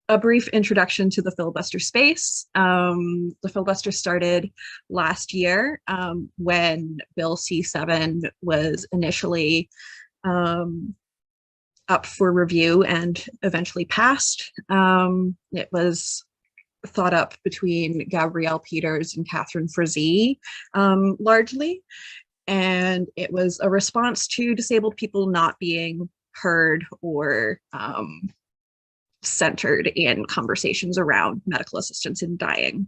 a brief introduction to the filibuster space. The filibuster started last year when Bill C7 was initially up for review and eventually passed. It was thought up between Gabrielle Peters and Catherine Frazee, largely. And it was a response to disabled people not being heard or centered in conversations around medical assistance in dying.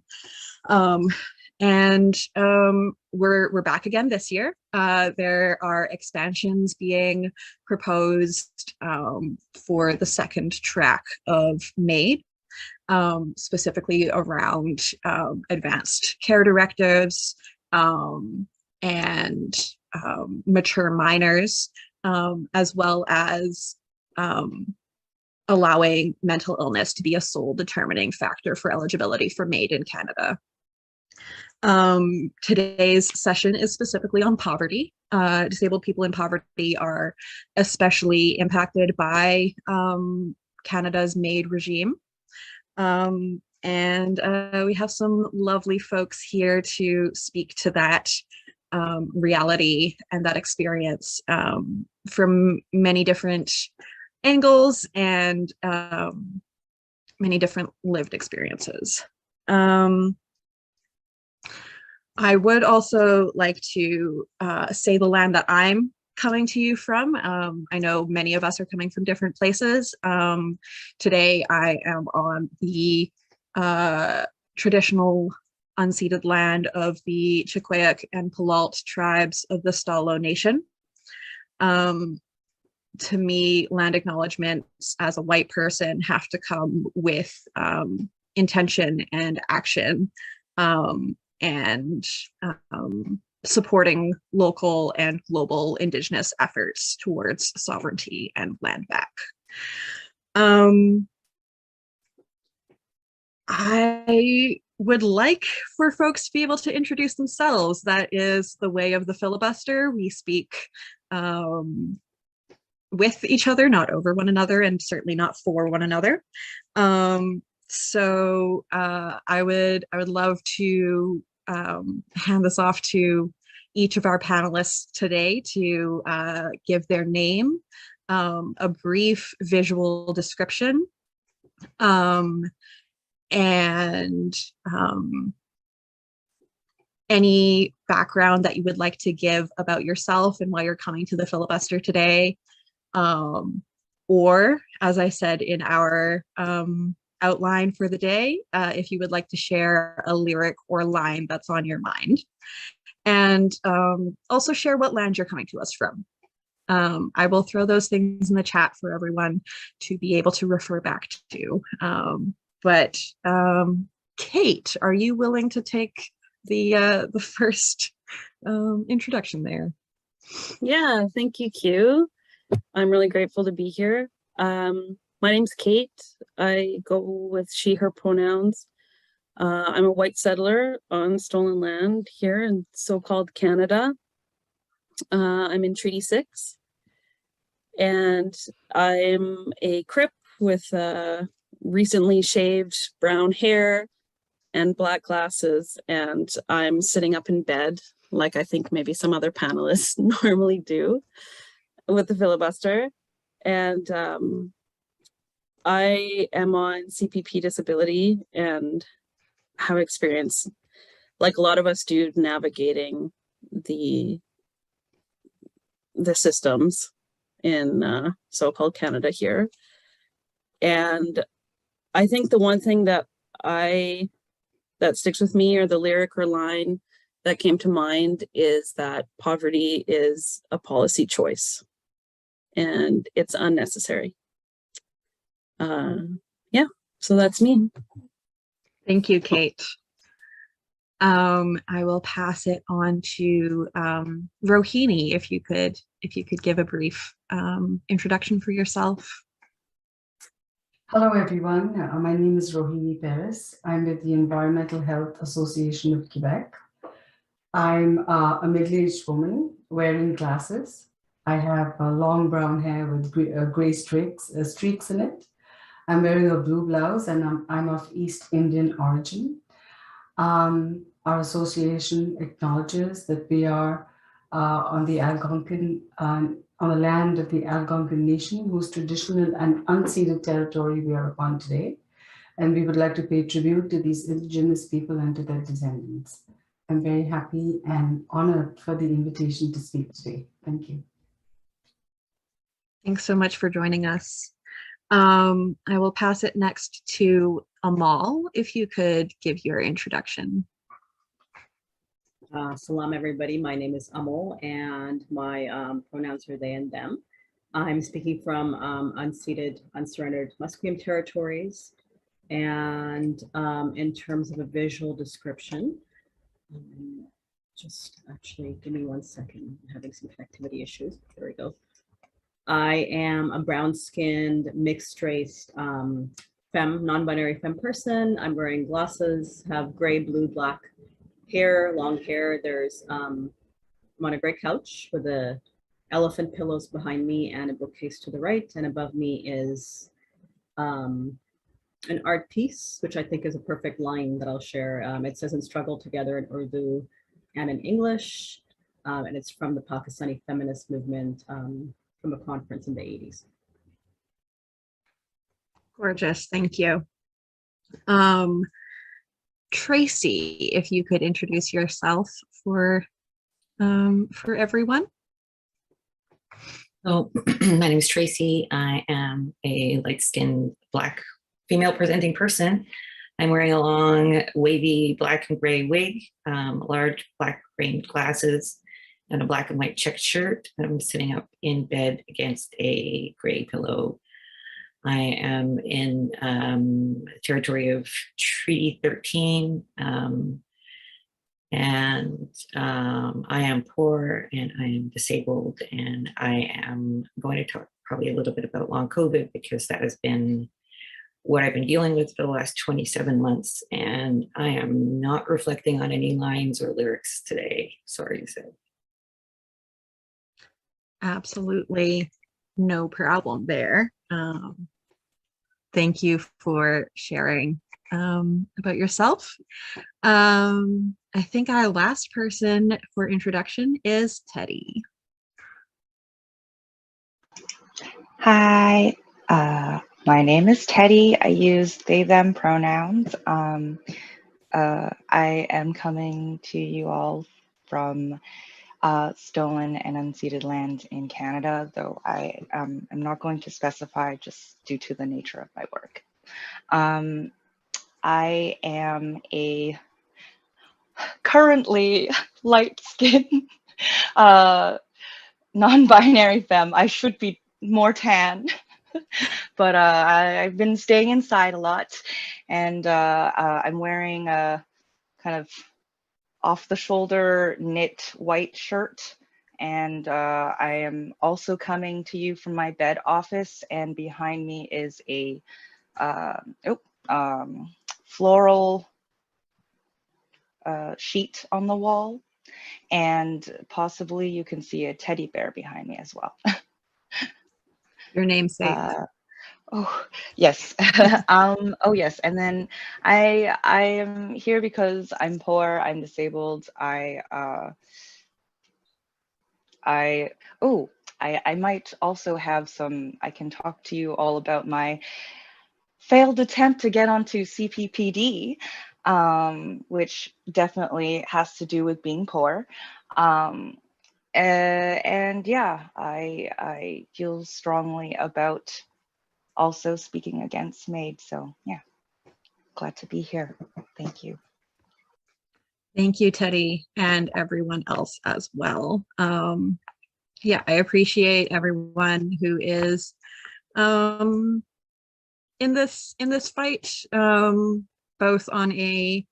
We're back again this year. There are expansions being proposed for the second track of MAiD, specifically around advanced care directives and mature minors, as well as allowing mental illness to be a sole determining factor for eligibility for MAiD in Canada. Today's session is specifically on poverty. Disabled people in poverty are especially impacted by Canada's MAiD regime. We have some lovely folks here to speak to that reality and that experience from many different angles and many different lived experiences. I would also like to say the land that I'm coming to you from. I know many of us are coming from different places. Today I am on the traditional unceded land of the Chiquayak and Palaalt tribes of the Stalo Nation. To me, land acknowledgements as a white person have to come with intention and action, and supporting local and global Indigenous efforts towards sovereignty and land back. I would like for folks to be able to introduce themselves. That is the way of the filibuster. We speak with each other, not over one another, and certainly not for one another. So I would love to hand this off to each of our panelists today to give their name, a brief visual description, and any background that you would like to give about yourself and why you're coming to the filibuster today. Or, as I said in our outline for the day, if you would like to share a lyric or line that's on your mind. And also share what land you're coming to us from. I will throw those things in the chat for everyone to be able to refer back to. But Kate, are you willing to take the first introduction there? Yeah, thank you, Q. I'm really grateful to be here. My name's Kate. I go with she, her pronouns. I'm a white settler on stolen land here in so-called Canada. I'm in Treaty 6. And I'm a Crip with recently shaved brown hair and black glasses. And I'm sitting up in bed, like I think maybe some other panelists normally do with the filibuster. And I am on CPP disability and have experience, like a lot of us do, navigating the systems in so-called Canada here. And I think the one thing that sticks with me, or the lyric or line that came to mind, is that poverty is a policy choice and it's unnecessary. Yeah, so that's me. Thank you, Kate. I will pass it on to Rohini, if you could give a brief introduction for yourself. Hello, everyone. My name is Rohini Perez. I'm with the Environmental Health Association of Quebec. I'm a middle-aged woman wearing glasses. I have long brown hair with gray streaks in it. I'm wearing a blue blouse and I'm of East Indian origin. Our association acknowledges that we are on the Algonquin, on the land of the Algonquin Nation, whose traditional and unceded territory we are upon today. And we would like to pay tribute to these Indigenous people and to their descendants. I'm very happy and honored for the invitation to speak today. Thank you. Thanks so much for joining us. I will pass it next to Amal, if you could give your introduction. Salam, everybody. My name is Amal, and my pronouns are they and them. I'm speaking from unceded, unsurrendered Musqueam territories. And in terms of a visual description, just actually give me 1 second. I'm having some connectivity issues. There we go. I am a brown-skinned, mixed-race non-binary femme person. I'm wearing glasses, have gray, blue, black hair, long hair. There's I'm on a gray couch with a elephant pillows behind me and a bookcase to the right, and above me is an art piece, which I think is a perfect line that I'll share. It says "and struggle together" in Urdu and in English, and it's from the Pakistani feminist movement from a conference in the 80s. Gorgeous, thank you. Tracy, if you could introduce yourself for everyone. So my name is Tracy. I am a light-skinned Black female presenting person. I'm wearing a long, wavy black and gray wig, large black framed glasses, and a black and white checked shirt. I'm sitting up in bed against a gray pillow. I am in the territory of Treaty 13, and I am poor and I am disabled, and I am going to talk probably a little bit about long COVID because that has been what I've been dealing with for the last 27 months, and I am not reflecting on any lines or lyrics today. Sorry to say. Absolutely no problem there. Thank you for sharing about yourself. I think our last person for introduction is Teddy. Hi, my name is Teddy. I use they, them pronouns. I am coming to you all from stolen and unceded land in Canada, though I am not going to specify just due to the nature of my work. I am a currently light-skinned non-binary femme. I should be more tan, but I've been staying inside a lot, and I'm wearing a kind of off-the-shoulder knit white shirt, and I am also coming to you from my bed office, and behind me is a floral sheet on the wall, and possibly you can see a teddy bear behind me as well. Your namesake. Oh yes. Oh yes, and then I am here because I'm poor, I'm disabled. I might also have some, I can talk to you all about my failed attempt to get onto CPPD, which definitely has to do with being poor. And yeah, I feel strongly about also speaking against MAiD. So yeah, glad to be here. Thank you. Thank you, Teddy, and everyone else as well. Yeah, I appreciate everyone who is in this fight, both on a,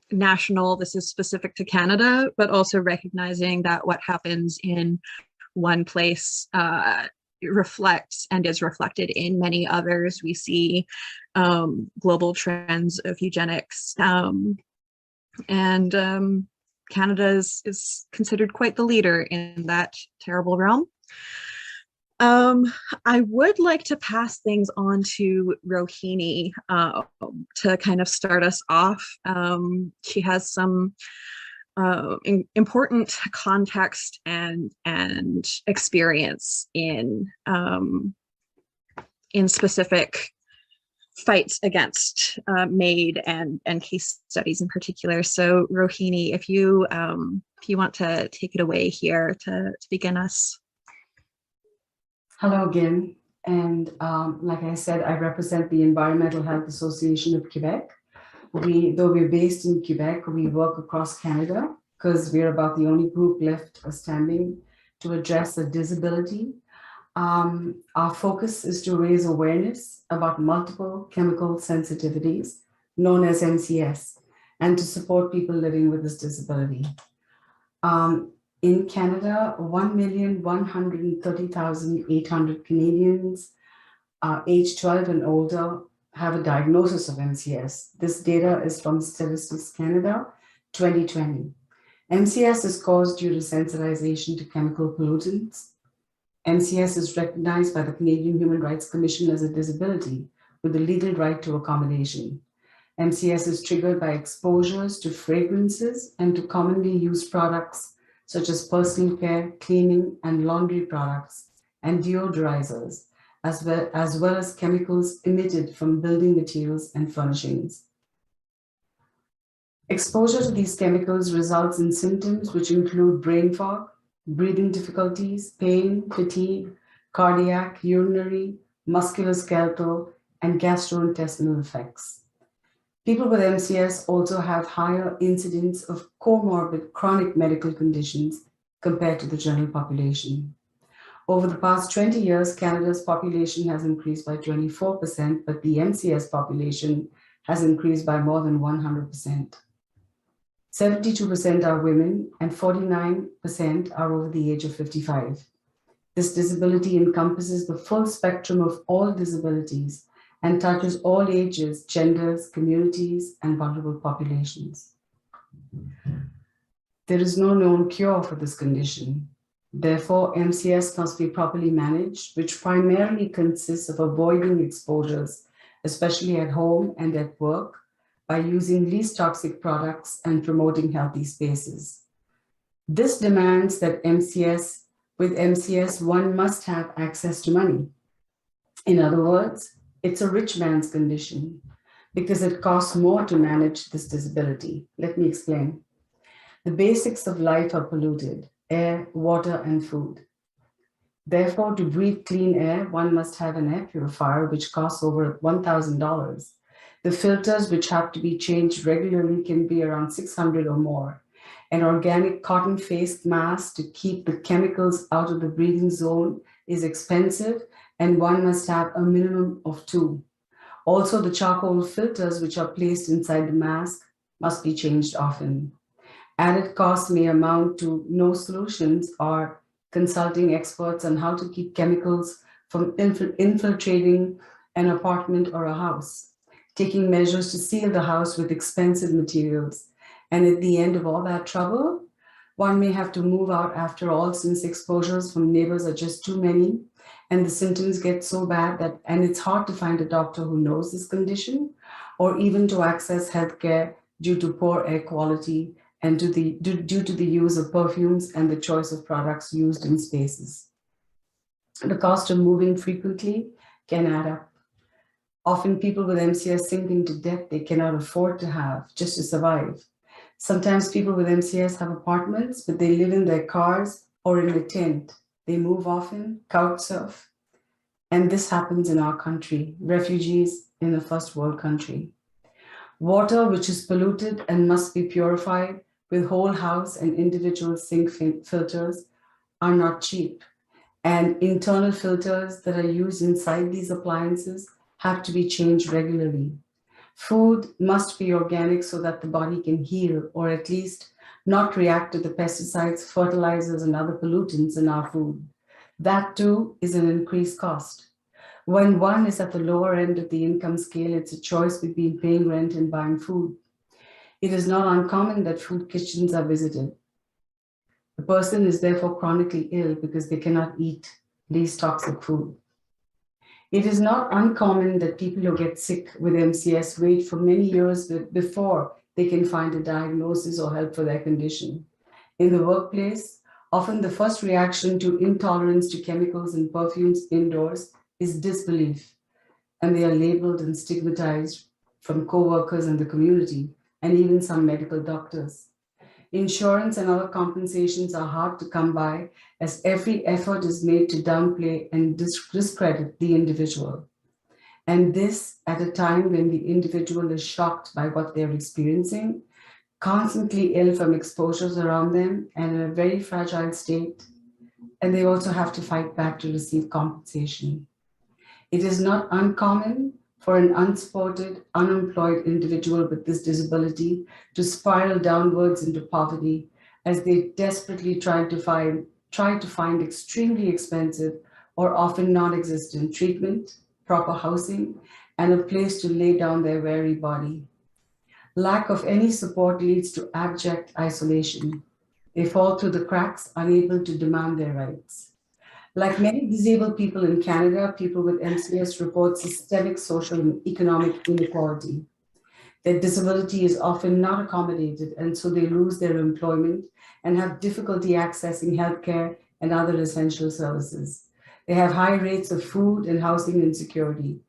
national, this is specific to Canada, but also recognizing that what happens in one place reflects and is reflected in many others. We see global trends of eugenics, and Canada is considered quite the leader in that terrible realm. I would like to pass things on to Rohini to kind of start us off. She has some important context and experience in specific fights against MAiD and case studies in particular. So Rohini, if you want to take it away here to begin us. Hello again. And like I said, I represent the Environmental Health Association of Quebec. Though we're based in Quebec, we work across Canada because we're about the only group left standing to address a disability. Our focus is to raise awareness about multiple chemical sensitivities, known as MCS, and to support people living with this disability. In Canada, 1,130,800 Canadians age 12 and older have a diagnosis of MCS. This data is from Statistics Canada 2020. MCS is caused due to sensitization to chemical pollutants. MCS is recognized by the Canadian Human Rights Commission as a disability with the legal right to accommodation. MCS is triggered by exposures to fragrances and to commonly used products such as personal care, cleaning, and laundry products, and deodorizers, as well as chemicals emitted from building materials and furnishings. Exposure to these chemicals results in symptoms which include brain fog, breathing difficulties, pain, fatigue, cardiac, urinary, musculoskeletal, and gastrointestinal effects. People with MCS also have higher incidence of comorbid chronic medical conditions compared to the general population. Over the past 20 years, Canada's population has increased by 24%, but the MCS population has increased by more than 100%. 72% are women and 49% are over the age of 55. This disability encompasses the full spectrum of all disabilities and touches all ages, genders, communities, and vulnerable populations. There is no known cure for this condition. Therefore, MCS must be properly managed, which primarily consists of avoiding exposures, especially at home and at work, by using least toxic products and promoting healthy spaces. This demands that with MCS, one must have access to money. In other words, it's a rich man's condition because it costs more to manage this disability. Let me explain. The basics of life are polluted: air, water, and food. Therefore, to breathe clean air, one must have an air purifier, which costs over $1,000. The filters, which have to be changed regularly, can be around $600 or more. An organic cotton face mask to keep the chemicals out of the breathing zone is expensive, and one must have a minimum of 2. Also, the charcoal filters, which are placed inside the mask, must be changed often. Added costs may amount to no solutions or consulting experts on how to keep chemicals from infiltrating an apartment or a house, taking measures to seal the house with expensive materials. And at the end of all that trouble, one may have to move out after all, since exposures from neighbors are just too many and the symptoms get so bad and it's hard to find a doctor who knows this condition, or even to access healthcare due to poor air quality and due to the use of perfumes and the choice of products used in spaces. The cost of moving frequently can add up. Often people with MCS sink into debt they cannot afford to have just to survive. Sometimes people with MCS have apartments, but they live in their cars or in a tent. They move often, couch surf. And this happens in our country, refugees in a first world country. Water, which is polluted and must be purified with whole house and individual sink filters, are not cheap. And internal filters that are used inside these appliances have to be changed regularly. Food must be organic so that the body can heal, or at least not react to the pesticides, fertilizers, and other pollutants in our food. That too is an increased cost. When one is at the lower end of the income scale, it's a choice between paying rent and buying food. It is not uncommon that food kitchens are visited. The person is therefore chronically ill because they cannot eat these toxic food. It is not uncommon that people who get sick with MCS wait for many years before they can find a diagnosis or help for their condition. In the workplace, often the first reaction to intolerance to chemicals and perfumes indoors is disbelief, and they are labeled and stigmatized from co-workers in the community and even some medical doctors. Insurance and other compensations are hard to come by as every effort is made to downplay and discredit the individual. And this at a time when the individual is shocked by what they're experiencing, constantly ill from exposures around them and in a very fragile state. And they also have to fight back to receive compensation. It is not uncommon for an unsupported, unemployed individual with this disability to spiral downwards into poverty as they desperately try to find extremely expensive or often non-existent treatment, proper housing, and a place to lay down their weary body. Lack of any support leads to abject isolation. They fall through the cracks, unable to demand their rights. Like many disabled people in Canada, people with MCS report systemic social and economic inequality. Their disability is often not accommodated, and so they lose their employment and have difficulty accessing healthcare and other essential services. They have high rates of food and housing insecurity.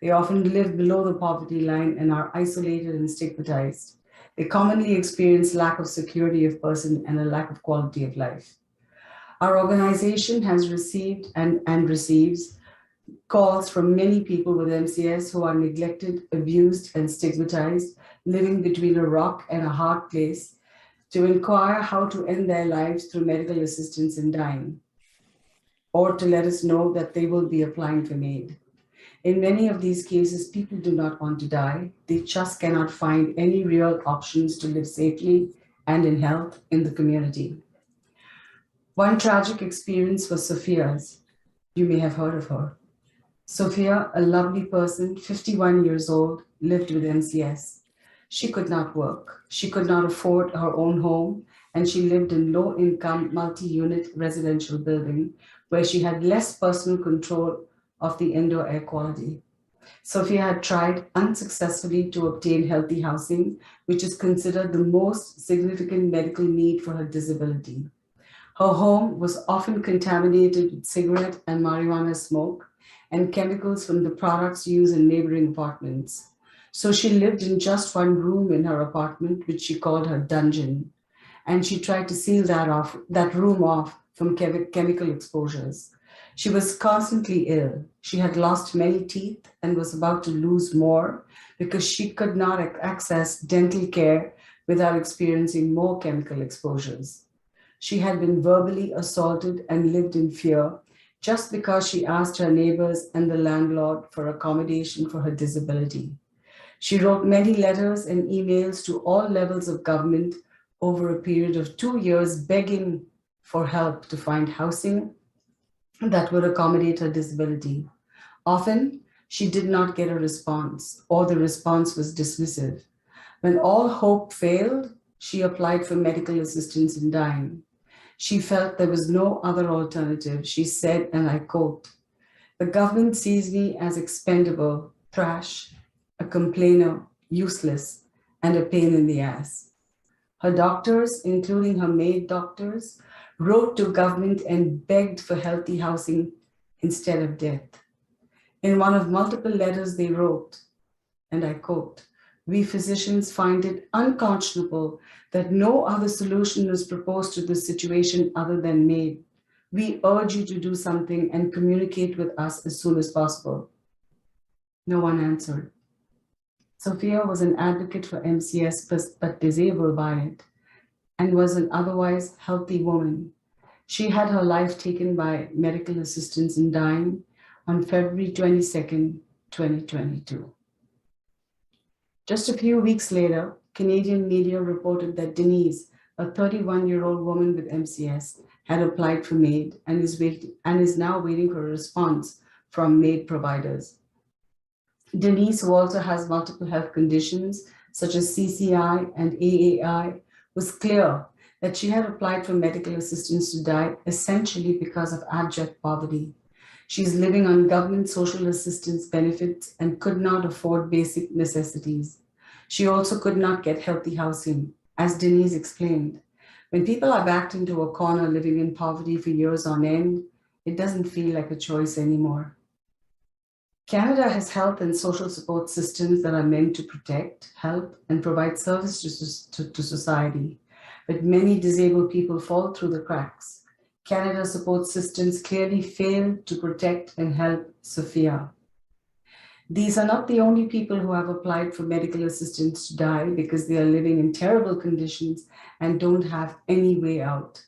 They often live below the poverty line and are isolated and stigmatized. They commonly experience lack of security of person and a lack of quality of life. Our organization has received and receives calls from many people with MCS who are neglected, abused, and stigmatized, living between a rock and a hard place, to inquire how to end their lives through medical assistance in dying, or to let us know that they will be applying for MAiD. In many of these cases, people do not want to die. They just cannot find any real options to live safely and in health in the community. One tragic experience was Sophia's. You may have heard of her. Sophia, a lovely person, 51 years old, lived with MCS. She could not work. She could not afford her own home, and she lived in low-income, multi-unit residential building where she had less personal control of the indoor air quality. Sophia had tried unsuccessfully to obtain healthy housing, which is considered the most significant medical need for her disability. Her home was often contaminated with cigarette and marijuana smoke and chemicals from the products used in neighboring apartments. So she lived in just one room in her apartment, which she called her dungeon. And she tried to seal that room off from chemical exposures. She was constantly ill. She had lost many teeth and was about to lose more because she could not access dental care without experiencing more chemical exposures. She had been verbally assaulted and lived in fear just because she asked her neighbors and the landlord for accommodation for her disability. She wrote many letters and emails to all levels of government over a period of 2 years, begging for help to find housing that would accommodate her disability. Often, she did not get a response, or the response was dismissive. When all hope failed, she applied for medical assistance in dying. She felt there was no other alternative. She said, and I quote, "The government sees me as expendable, trash, a complainer, useless, and a pain in the ass." Her doctors, including her MAiD doctors, wrote to government and begged for healthy housing instead of death. In one of multiple letters they wrote, and I quote, "We physicians find it unconscionable that no other solution is proposed to this situation other than MAiD. We urge you to do something and communicate with us as soon as possible." No one answered. Sophia was an advocate for MCS but disabled by it, and was an otherwise healthy woman. She had her life taken by medical assistance in dying on February 22nd, 2022. Just a few weeks later, Canadian media reported that Denise, a 31-year-old woman with MCS, had applied for MAiD and is now waiting for a response from MAiD providers. Denise, who also has multiple health conditions such as CCI and AAI, was clear that she had applied for medical assistance to die essentially because of abject poverty. She's living on government social assistance benefits and could not afford basic necessities. She also could not get healthy housing, as Denise explained. When people are backed into a corner living in poverty for years on end, it doesn't feel like a choice anymore. Canada has health and social support systems that are meant to protect, help, and provide service to society. But many disabled people fall through the cracks. Canada's support systems clearly fail to protect and help Sophia. These are not the only people who have applied for medical assistance to die because they are living in terrible conditions and don't have any way out.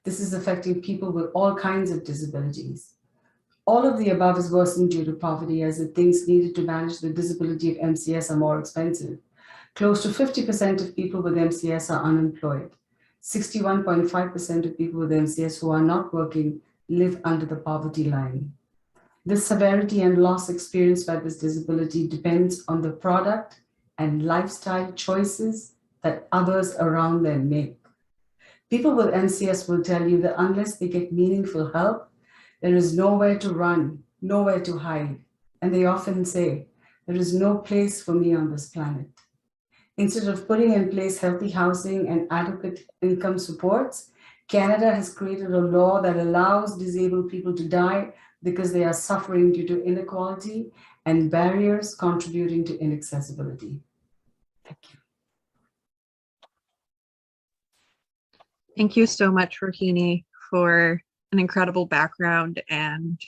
This is affecting people with all kinds of disabilities. All of the above is worsened due to poverty, as the things needed to manage the disability of MCS are more expensive. Close to 50% of people with MCS are unemployed. 61.5% of people with MCS who are not working live under the poverty line. The severity and loss experienced by this disability depends on the product and lifestyle choices that others around them make. People with MCS will tell you that unless they get meaningful help, there is nowhere to run, nowhere to hide. And they often say, there is no place for me on this planet. Instead of putting in place healthy housing and adequate income supports, Canada has created a law that allows disabled people to die because they are suffering due to inequality and barriers contributing to inaccessibility. Thank you. Thank you so much, Rohini, for an incredible background and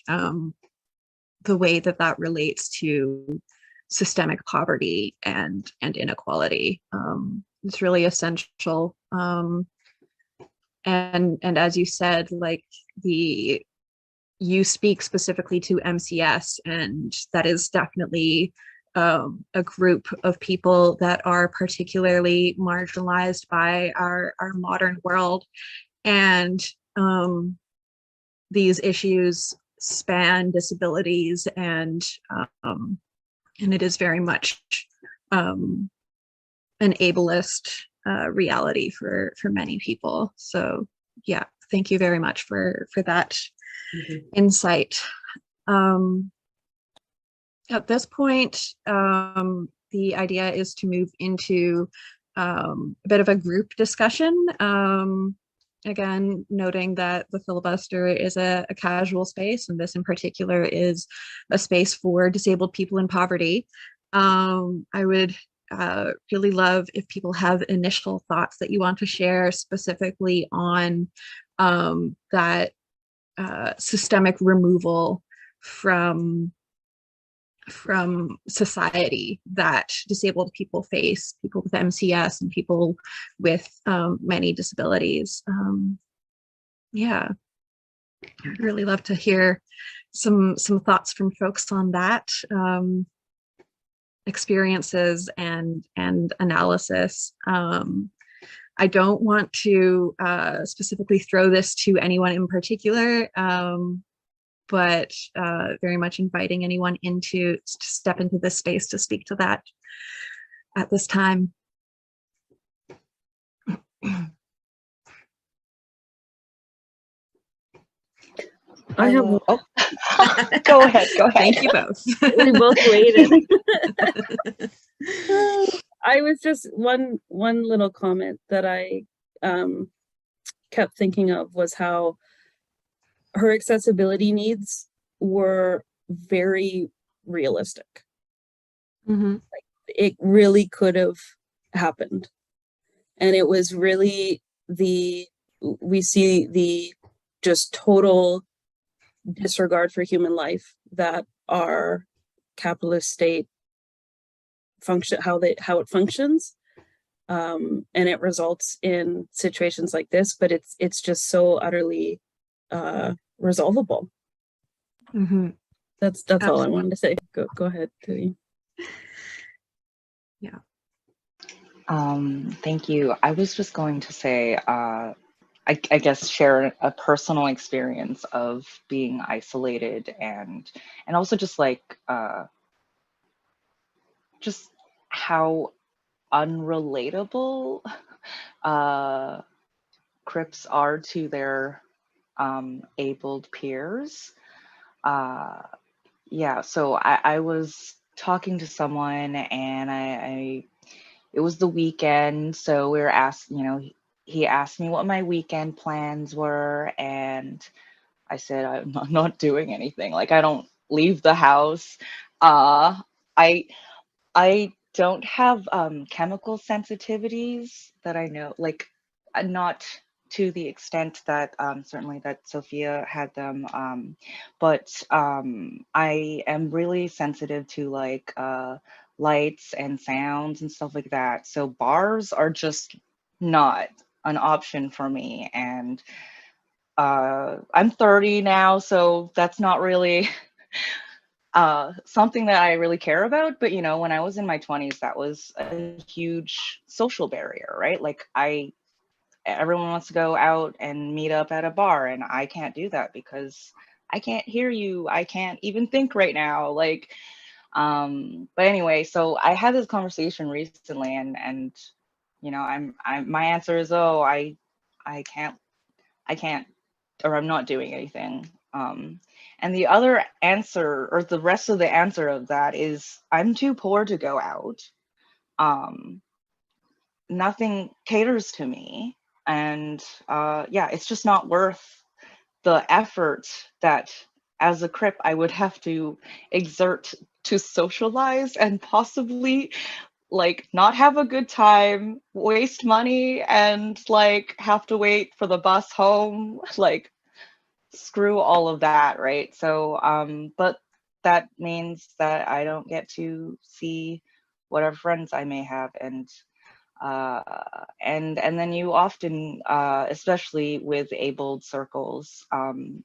the way that that relates to systemic poverty and inequality. It's really essential. And as you said, like you speak specifically to MCS, and that is definitely a group of people that are particularly marginalized by our modern world. And these issues span disabilities, and it is very much an ableist reality for many people. So yeah, thank you very much for that insight. At this point, the idea is to move into a bit of a group discussion. Again, noting that the filibuster is a casual space, and this in particular is a space for disabled people in poverty. I would really love if people have initial thoughts that you want to share specifically on that systemic removal from society that disabled people face, people with MCS and people with many disabilities. Yeah, I'd really love to hear some thoughts from folks on that, experiences and analysis. I don't want to specifically throw this to anyone in particular, but very much inviting anyone to step into this space to speak to that at this time. I have. Oh, go ahead. Go ahead. Thank you both. We both waited. I was just one little comment that I kept thinking of was how her accessibility needs were very realistic. Mm-hmm. Like, it really could have happened, and it was really we see the just total disregard for human life that our capitalist state how it functions, and it results in situations like this. But it's just so utterly resolvable. Mm-hmm. That's all I wanted to say. Go ahead, Tui. Yeah. Thank you. I was just going to say, I guess share a personal experience of being isolated and also just like just how unrelatable Crips are to their abled peers. yeah, so I was talking to someone, and it was the weekend, so we were asked, he asked me what my weekend plans were, and I said I'm not doing anything. Like, I don't leave the house. I I don't have chemical sensitivities that I know, like, not to the extent that certainly that Sophia had them, but I am really sensitive to, like, lights and sounds and stuff like that. So bars are just not an option for me. And I'm 30 now, so that's not really something that I really care about. But when I was in my 20s, that was a huge social barrier, right? Like, everyone wants to go out and meet up at a bar, and I can't do that because I can't hear you. I can't even think right now. Like, but anyway, so I had this conversation recently, and I'm my answer is, oh, I can't, or I'm not doing anything. And the other answer, or the rest of the answer of that, is I'm too poor to go out. Nothing caters to me. And yeah, it's just not worth the effort that as a Crip I would have to exert to socialize and possibly, like, not have a good time, waste money, and, like, have to wait for the bus home. Like, screw all of that, right? So but that means that I don't get to see whatever friends I may have. And then you often, especially with abled circles,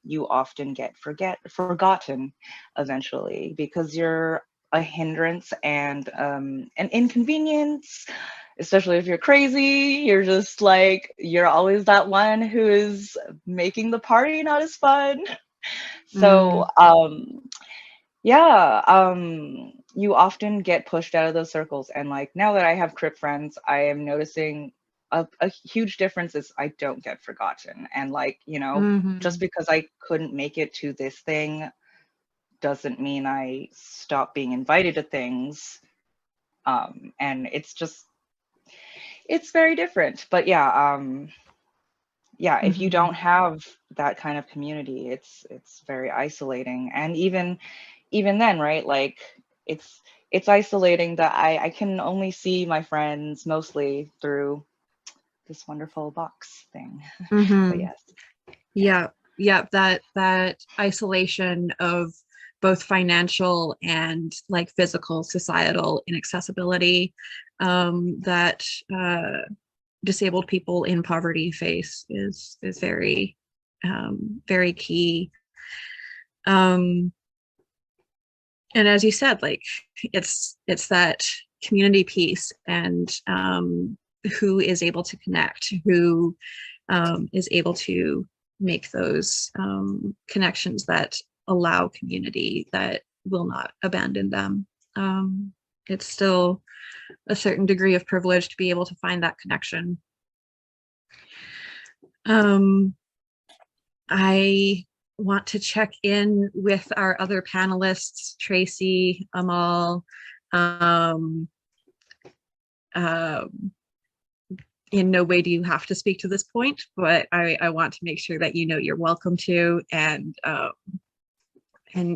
you often get forgotten eventually, because you're a hindrance and an inconvenience. Especially if you're crazy, you're just like, you're always that one who is making the party not as fun. So yeah, you often get pushed out of those circles. And, like, now that I have Crip friends, I am noticing a huge difference is I don't get forgotten. And, like, just because I couldn't make it to this thing doesn't mean I stop being invited to things. And it's very different. But yeah, yeah, if you don't have that kind of community, it's very isolating. And even then, right, like, it's isolating that I can only see my friends mostly through this wonderful box thing. But yes. Yeah, that isolation of both financial and, like, physical societal inaccessibility that disabled people in poverty face is very very key. And as you said, like, it's that community piece, and who is able to connect, who is able to make those connections that allow community, that will not abandon them. It's still a certain degree of privilege to be able to find that connection. I want to check in with our other panelists, Tracy, Amal. In no way do you have to speak to this point, but I want to make sure that you're welcome to, and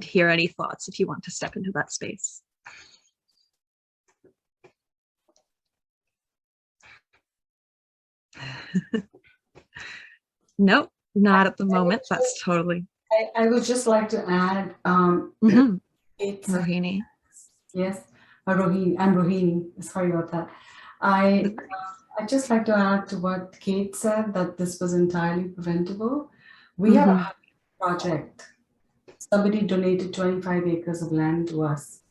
hear any thoughts if you want to step into that space. Nope, not at the moment. That's totally. I would just like to add, it's Rohini. Yes, Rohini. I'm Rohini. Sorry about that. I'd just like to add to what Kate said, that this was entirely preventable. We had a project. Somebody donated 25 acres of land to us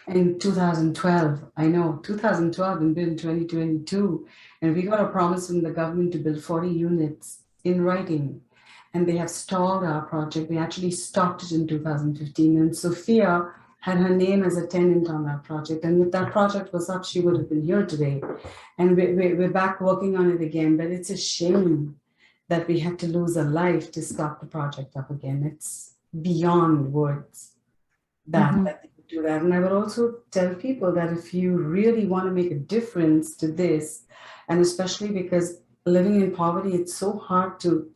in 2012. I know, 2012, and we're in 2022. And we got a promise from the government to build 40 units in writing. And they have stalled our project. We actually stopped it in 2015. And Sophia had her name as a tenant on that project. And if that project was up, she would have been here today. And we're back working on it again. But it's a shame that we had to lose a life to stop the project up again. beyond words that, Mhm. that they could do that. And I would also tell people that if you really want to make a difference to this, and especially because living in poverty, it's so hard to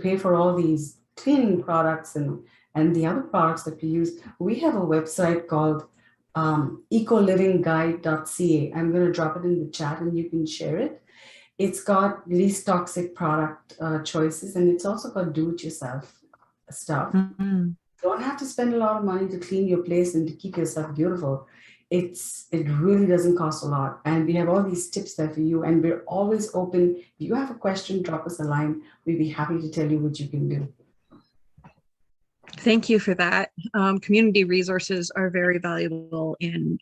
pay for all these cleaning products and the other products that we use. We have a website called ecolivingguide.ca. I'm going to drop it in the chat and you can share it. It's got least toxic product choices, and it's also got do-it-yourself stuff. Mhm. Don't have to spend a lot of money to clean your place and to keep yourself beautiful. It really doesn't cost a lot. And we have all these tips there for you. And we're always open. If you have a question, drop us a line. We'd be happy to tell you what you can do. Thank you for that. Community resources are very valuable in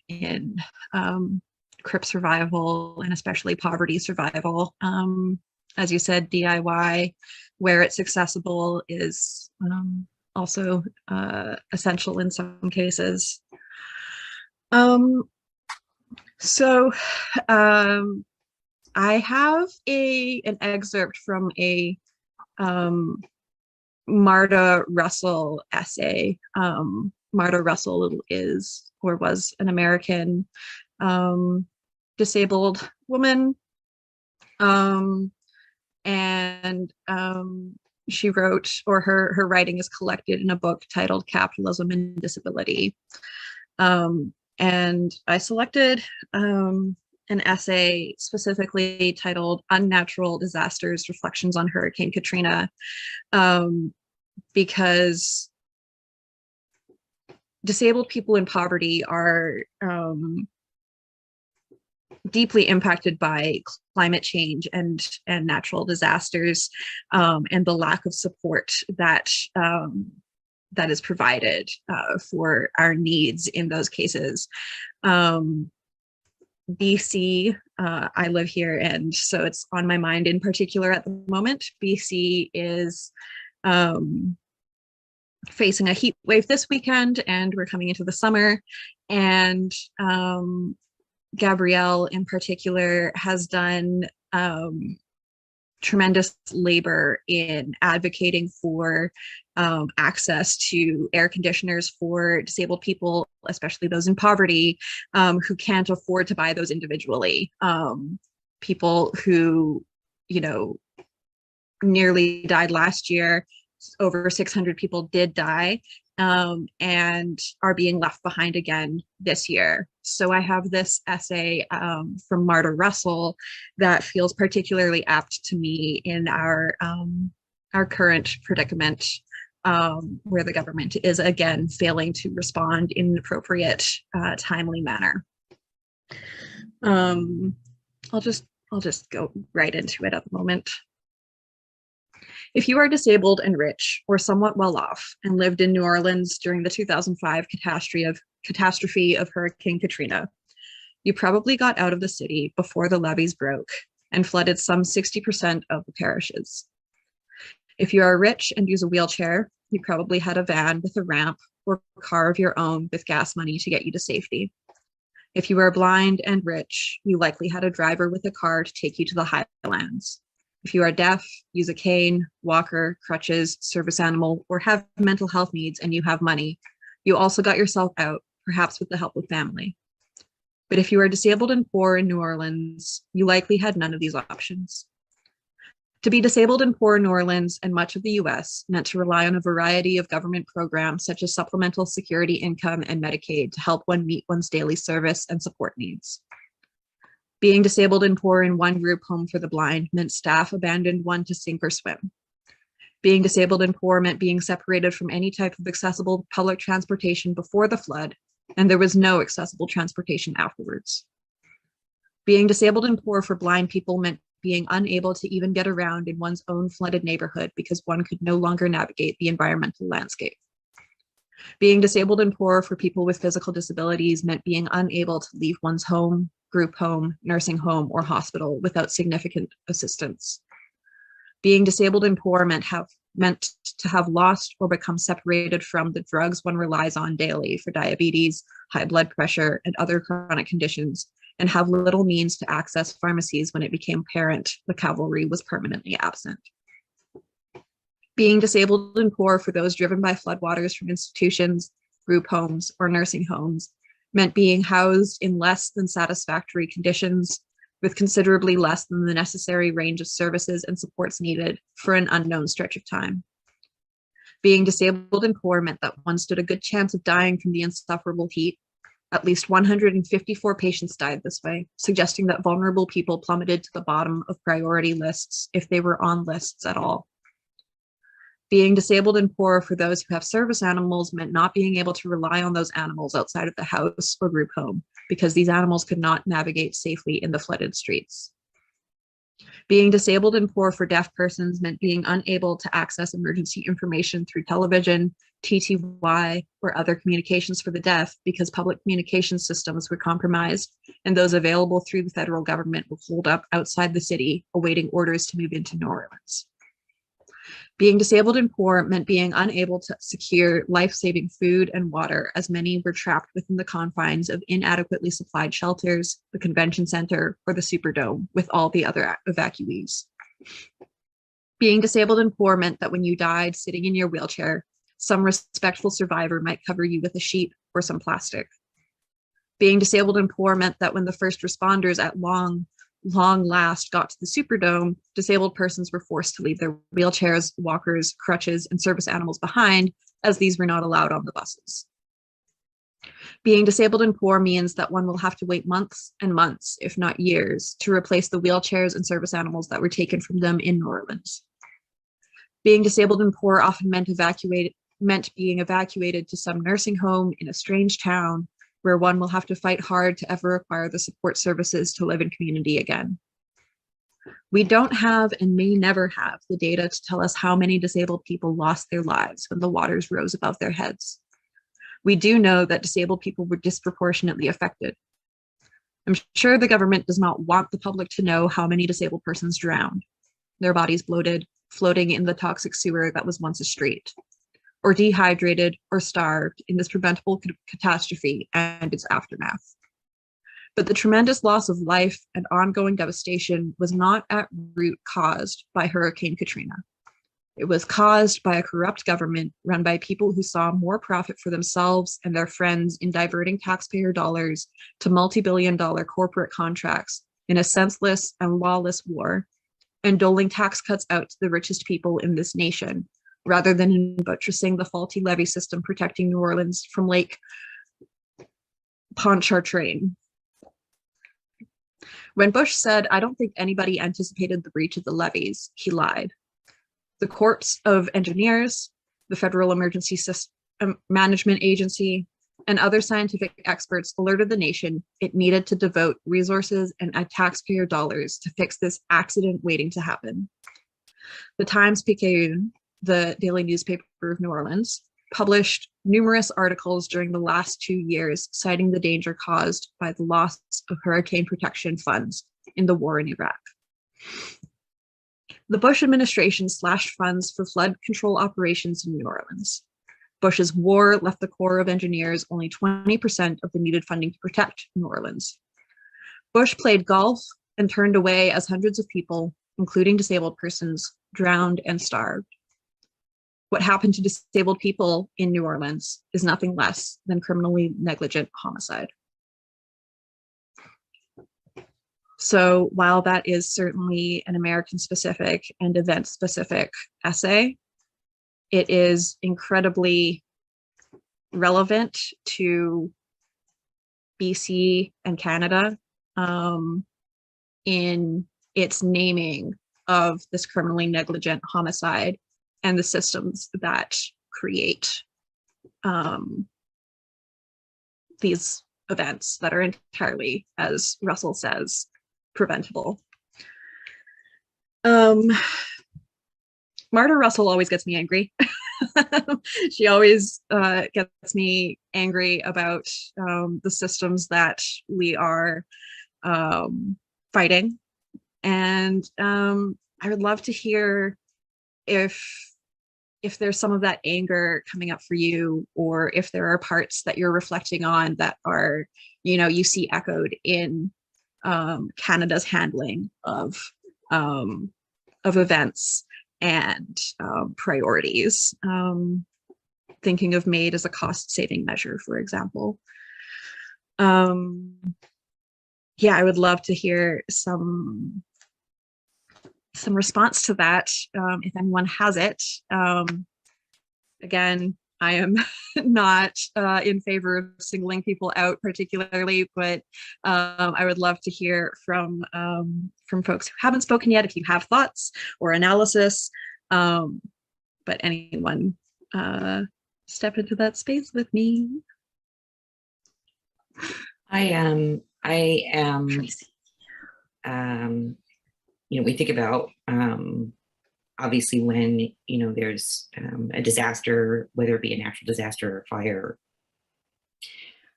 CRIP survival and especially poverty survival. As you said, DIY, where it's accessible, is also essential in some cases. So I have an excerpt from a Marta Russell essay. Marta Russell is or was an American disabled woman. And she wrote, or her writing is collected in a book titled Capitalism and Disability. And I selected an essay specifically titled Unnatural Disasters, Reflections on Hurricane Katrina, because disabled people in poverty are deeply impacted by climate change and natural disasters, and the lack of support that that is provided for our needs in those cases. BC, I live here, and so it's on my mind in particular at the moment. BC is facing a heat wave this weekend, and we're coming into the summer, and Gabrielle in particular has done tremendous labor in advocating for access to air conditioners for disabled people, especially those in poverty, who can't afford to buy those individually. People who, you know, nearly died last year. Over 600 people did die, and are being left behind again this year. So I have this essay from Marta Russell that feels particularly apt to me in our current predicament, where the government is again failing to respond in an appropriate, timely manner. I'll just go right into it at the moment. If you are disabled and rich or somewhat well off and lived in New Orleans during the 2005 catastrophe of Hurricane Katrina, you probably got out of the city before the levees broke and flooded some 60% of the parishes. If you are rich and use a wheelchair, you probably had a van with a ramp or car of your own with gas money to get you to safety. If you are blind and rich, you likely had a driver with a car to take you to the highlands. If you are deaf, use a cane, walker, crutches, service animal, or have mental health needs and you have money, you also got yourself out, perhaps with the help of family. But if you are disabled and poor in New Orleans, you likely had none of these options. To be disabled and poor in New Orleans and much of the US meant to rely on a variety of government programs such as supplemental security income and Medicaid to help one meet one's daily service and support needs. Being disabled and poor in one group home for the blind meant staff abandoned one to sink or swim. Being disabled and poor meant being separated from any type of accessible public transportation before the flood, and there was no accessible transportation afterwards. Being disabled and poor for blind people meant being unable to even get around in one's own flooded neighborhood because one could no longer navigate the environmental landscape. Being disabled and poor for people with physical disabilities meant being unable to leave one's home, group home, nursing home, or hospital without significant assistance. Being disabled and poor meant to have lost or become separated from the drugs one relies on daily for diabetes, high blood pressure, and other chronic conditions, and have little means to access pharmacies when it became apparent the cavalry was permanently absent. Being disabled and poor for those driven by floodwaters from institutions, group homes, or nursing homes meant being housed in less than satisfactory conditions with considerably less than the necessary range of services and supports needed for an unknown stretch of time. Being disabled and poor meant that one stood a good chance of dying from the insufferable heat. At least 154 patients died this way, suggesting that vulnerable people plummeted to the bottom of priority lists if they were on lists at all. Being disabled and poor for those who have service animals meant not being able to rely on those animals outside of the house or group home because these animals could not navigate safely in the flooded streets. Being disabled and poor for deaf persons meant being unable to access emergency information through television, TTY, or other communications for the deaf because public communication systems were compromised and those available through the federal government were holed up outside the city awaiting orders to move into New Orleans. Being disabled and poor meant being unable to secure life-saving food and water, as many were trapped within the confines of inadequately supplied shelters, the convention center, or the Superdome with all the other evacuees. Being disabled and poor meant that when you died sitting in your wheelchair, some respectful survivor might cover you with a sheet or some plastic. Being disabled and poor meant that when the first responders at long last got to the Superdome, disabled persons were forced to leave their wheelchairs, walkers, crutches, and service animals behind, as these were not allowed on the buses. Being disabled and poor means that one will have to wait months and months, if not years, to replace the wheelchairs and service animals that were taken from them in New Orleans. Being disabled and poor often meant being evacuated to some nursing home in a strange town where one will have to fight hard to ever acquire the support services to live in community again. We don't have and may never have the data to tell us how many disabled people lost their lives when the waters rose above their heads. We do know that disabled people were disproportionately affected. I'm sure the government does not want the public to know how many disabled persons drowned, their bodies bloated, floating in the toxic sewer that was once a street, or dehydrated or starved in this preventable catastrophe and its aftermath. But the tremendous loss of life and ongoing devastation was not at root caused by Hurricane Katrina. It was caused by a corrupt government run by people who saw more profit for themselves and their friends in diverting taxpayer dollars to multi-billion-dollar corporate contracts in a senseless and lawless war, and doling tax cuts out to the richest people in this nation, rather than in buttressing the faulty levee system protecting New Orleans from Lake Pontchartrain. When Bush said, "I don't think anybody anticipated the breach of the levees," he lied. The Corps of Engineers, the Federal Emergency Management Agency, and other scientific experts alerted the nation it needed to devote resources and taxpayer dollars to fix this accident waiting to happen. The Times-Picayune, the daily newspaper of New Orleans, published numerous articles during the last 2 years citing the danger caused by the loss of hurricane protection funds in the war in Iraq. The Bush administration slashed funds for flood control operations in New Orleans. Bush's war left the Corps of Engineers only 20% of the needed funding to protect New Orleans. Bush played golf and turned away as hundreds of people, including disabled persons, drowned and starved. What happened to disabled people in New Orleans is nothing less than criminally negligent homicide. So while that is certainly an American-specific and event-specific essay, it is incredibly relevant to BC and Canada in its naming of this criminally negligent homicide and the systems that create these events that are entirely, as Russell says, preventable. Marta Russell always gets me angry. She always gets me angry about the systems that we are fighting. And I would love to hear if there's some of that anger coming up for you, or if there are parts that you're reflecting on that are, you see echoed in Canada's handling of events. and priorities. Thinking of MAiD as a cost-saving measure, for example. Yeah, I would love to hear some response to that, if anyone has it. Again, I am not in favor of singling people out particularly, but I would love to hear from folks who haven't spoken yet, if you have thoughts or analysis. But anyone step into that space with me. I am, we think about, obviously when, there's a disaster, whether it be a natural disaster or fire,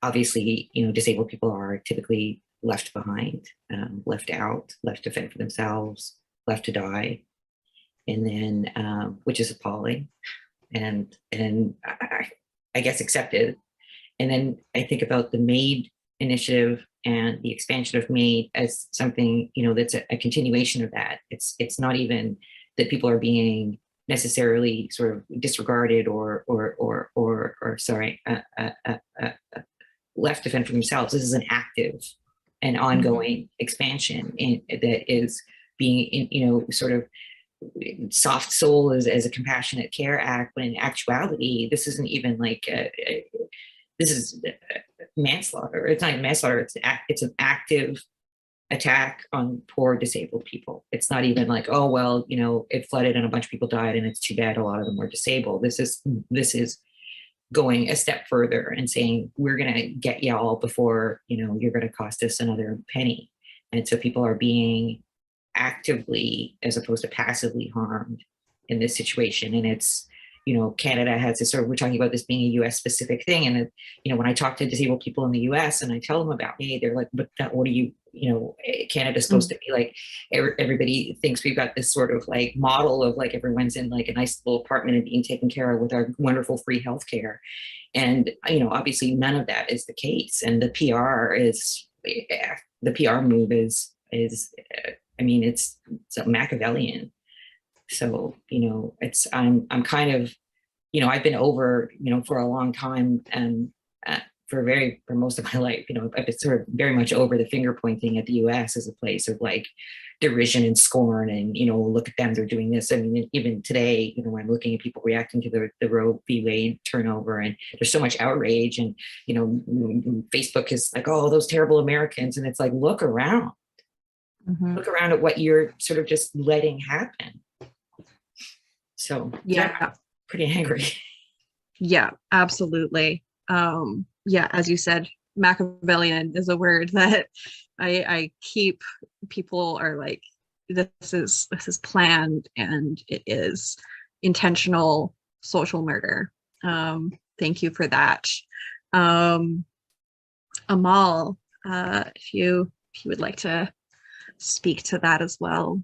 obviously, disabled people are typically left behind, left out, left to fend for themselves, left to die. And then, which is appalling and I guess accepted. And then I think about the MAiD initiative and the expansion of MAiD as something, that's a continuation of that. It's not even that people are being necessarily sort of disregarded or left to fend for themselves. This is an active and ongoing expansion that is being, sort of soft soul as a compassionate care act, when in actuality, this isn't even like this is manslaughter. It's not even manslaughter. It's an active attack on poor disabled people. It's not even like, oh well, it flooded and a bunch of people died and it's too bad a lot of them were disabled. This is going a step further and saying, we're gonna get y'all before you're gonna cost us another penny. And so people are being actively as opposed to passively harmed in this situation. And it's, Canada has this sort of, we're talking about this being a US specific thing. And, when I talk to disabled people in the US and I tell them about me, they're like, but what do you, Canada's supposed to be like, everybody thinks we've got this sort of like model of like, everyone's in like a nice little apartment and being taken care of with our wonderful free healthcare. And, obviously none of that is the case. And the PR move is it's a Machiavellian. So, I'm kind of, I've been over, for a long time and for most of my life, I've been sort of very much over the finger pointing at the US as a place of like derision and scorn and, look at them, they're doing this. I mean, even today, when I'm looking at people reacting to the Roe v. Wade turnover, and there's so much outrage and, Facebook is like, oh, those terrible Americans. And it's like, look around. Look around at what you're sort of just letting happen. So yeah, pretty angry. Yeah, absolutely. Yeah, as you said, Machiavellian is a word that I keep, people are like, this is planned and it is intentional social murder. Thank you for that. Amal, if you would like to speak to that as well.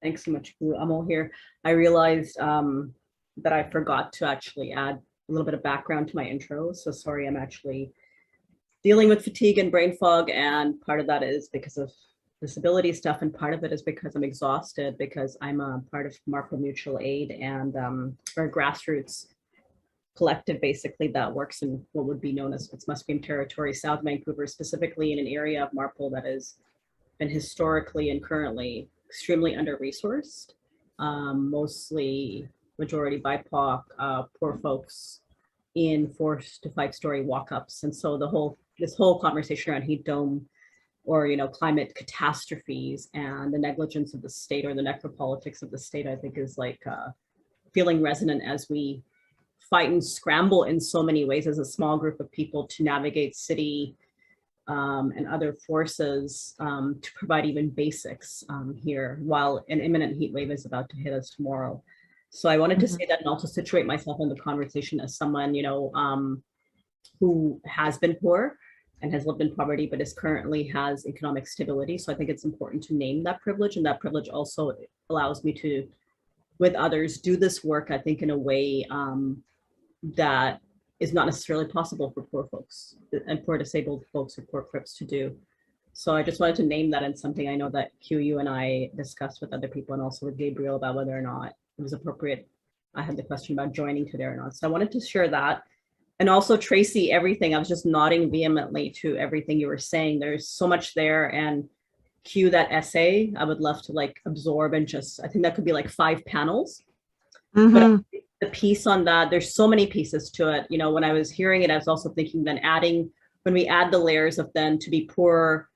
Thanks so much. I'm all here. I realized that I forgot to actually add a little bit of background to my intro. So sorry, I'm actually dealing with fatigue and brain fog. And part of that is because of disability stuff. And part of it is because I'm exhausted, because I'm a part of Marple Mutual Aid and we're a grassroots collective basically that works in what would be known as Musqueam territory, South Vancouver, specifically in an area of Marple that has been historically and currently extremely under-resourced, mostly majority BIPOC, poor folks in 4 to 5 story walk-ups. And so this whole conversation around heat dome or climate catastrophes and the negligence of the state or the necropolitics of the state, I think is like feeling resonant as we fight and scramble in so many ways as a small group of people to navigate city and other forces to provide even basics here while an imminent heat wave is about to hit us tomorrow. So I wanted to say that and also situate myself in the conversation as someone, who has been poor and has lived in poverty, but currently has economic stability. So I think it's important to name that privilege, and that privilege also allows me to, with others, do this work, I think, in a way that is not necessarily possible for poor folks and poor disabled folks or poor crips to do. So I just wanted to name that, and something I know that Q, you and I discussed with other people and also with Gabriel about whether or not it was appropriate. I had the question about joining today or not. So I wanted to share that. And also Tracy, everything, I was just nodding vehemently to everything you were saying. There's so much there. And Q, that essay, I would love to like absorb and just, I think that could be like 5 panels. But the piece on that, there's so many pieces to it. You know, when I was hearing it, I was also thinking then adding, when we add the layers of then to be poor,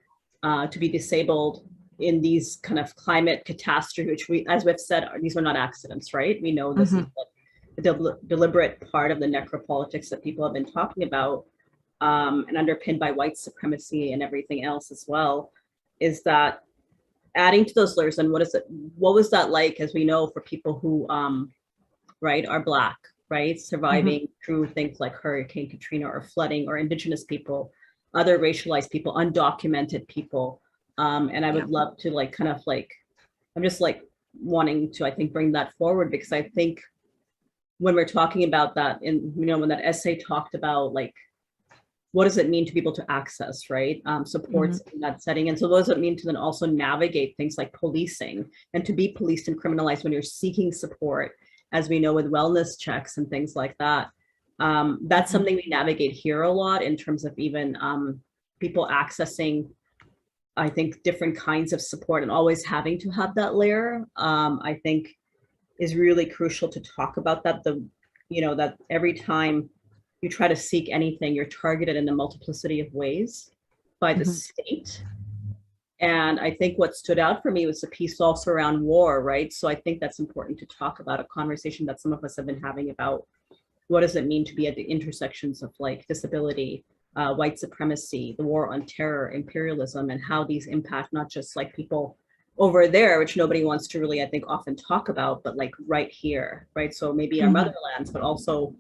to be disabled in these kind of climate catastrophe, which we, as we've said, these are not accidents, right? We know this is like a deliberate part of the necropolitics that people have been talking about, and underpinned by white supremacy and everything else as well, is that adding to those layers. And what was that like, as we know, for people who, right, are Black, right, surviving through things like Hurricane Katrina or flooding, or Indigenous people, other racialized people, undocumented people. And I would love to like, kind of like, I'm just like wanting to, I think, bring that forward, because I think when we're talking about that, and you know, when that essay talked about like, what does it mean to be able to access, right, supports in that setting? And so what does it mean to then also navigate things like policing, and to be policed and criminalized when you're seeking support, as we know with wellness checks and things like that. That's something we navigate here a lot in terms of even people accessing, I think, different kinds of support, and always having to have that layer, I think is really crucial to talk about that. That every time you try to seek anything, you're targeted in a multiplicity of ways by the state. And I think what stood out for me was the piece also around war, right? So I think that's important to talk about, a conversation that some of us have been having about what does it mean to be at the intersections of like disability, white supremacy, the war on terror, imperialism, and how these impact not just like people over there, which nobody wants to really, I think, often talk about, but like right here, right? So maybe our motherlands, but also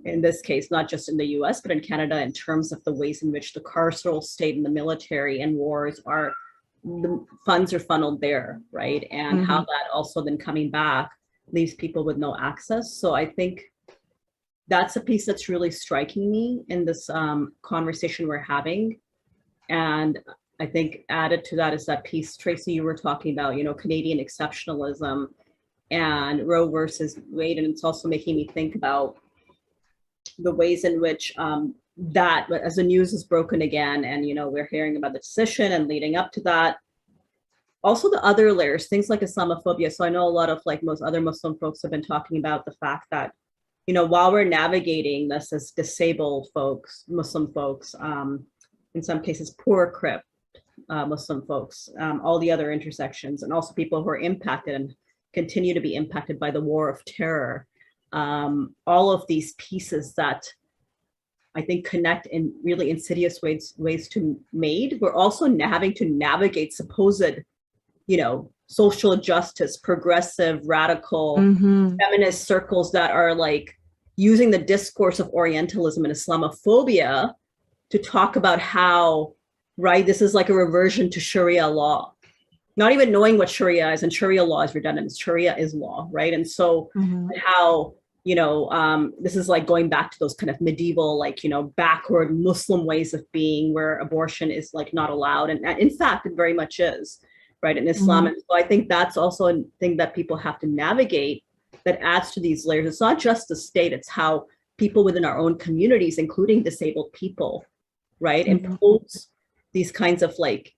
in this case, not just in the US, but in Canada, in terms of the ways in which the carceral state and the military and wars are, the funds are funneled there, right? And how that also then coming back leaves people with no access. So I think that's a piece that's really striking me in this conversation we're having. And I think added to that is that piece, Tracy, you were talking about, you know, Canadian exceptionalism and Roe versus Wade. And it's also making me think about the ways in which that, as the news is broken again, and, you know, we're hearing about the decision and leading up to that, also the other layers, things like Islamophobia. So I know a lot of like most other Muslim folks have been talking about the fact that, you know, while we're navigating this as disabled folks, Muslim folks, in some cases poor crip Muslim folks, all the other intersections, and also people who are impacted and continue to be impacted by the war of terror, all of these pieces that I think connect in really insidious ways to MAiD. We're also having to navigate supposed, you know, social justice, progressive, radical, feminist circles that are like using the discourse of Orientalism and Islamophobia to talk about how, right, this is like a reversion to Sharia law, not even knowing what Sharia is, and Sharia law is redundant. Sharia is law, right? And so how, you know, this is like going back to those kind of medieval, like, you know, backward Muslim ways of being, where abortion is like not allowed. And in fact, it very much is, right, in Islam. And so I think that's also a thing that people have to navigate, that adds to these layers. It's not just the state, it's how people within our own communities, including disabled people, right, impose these kinds of like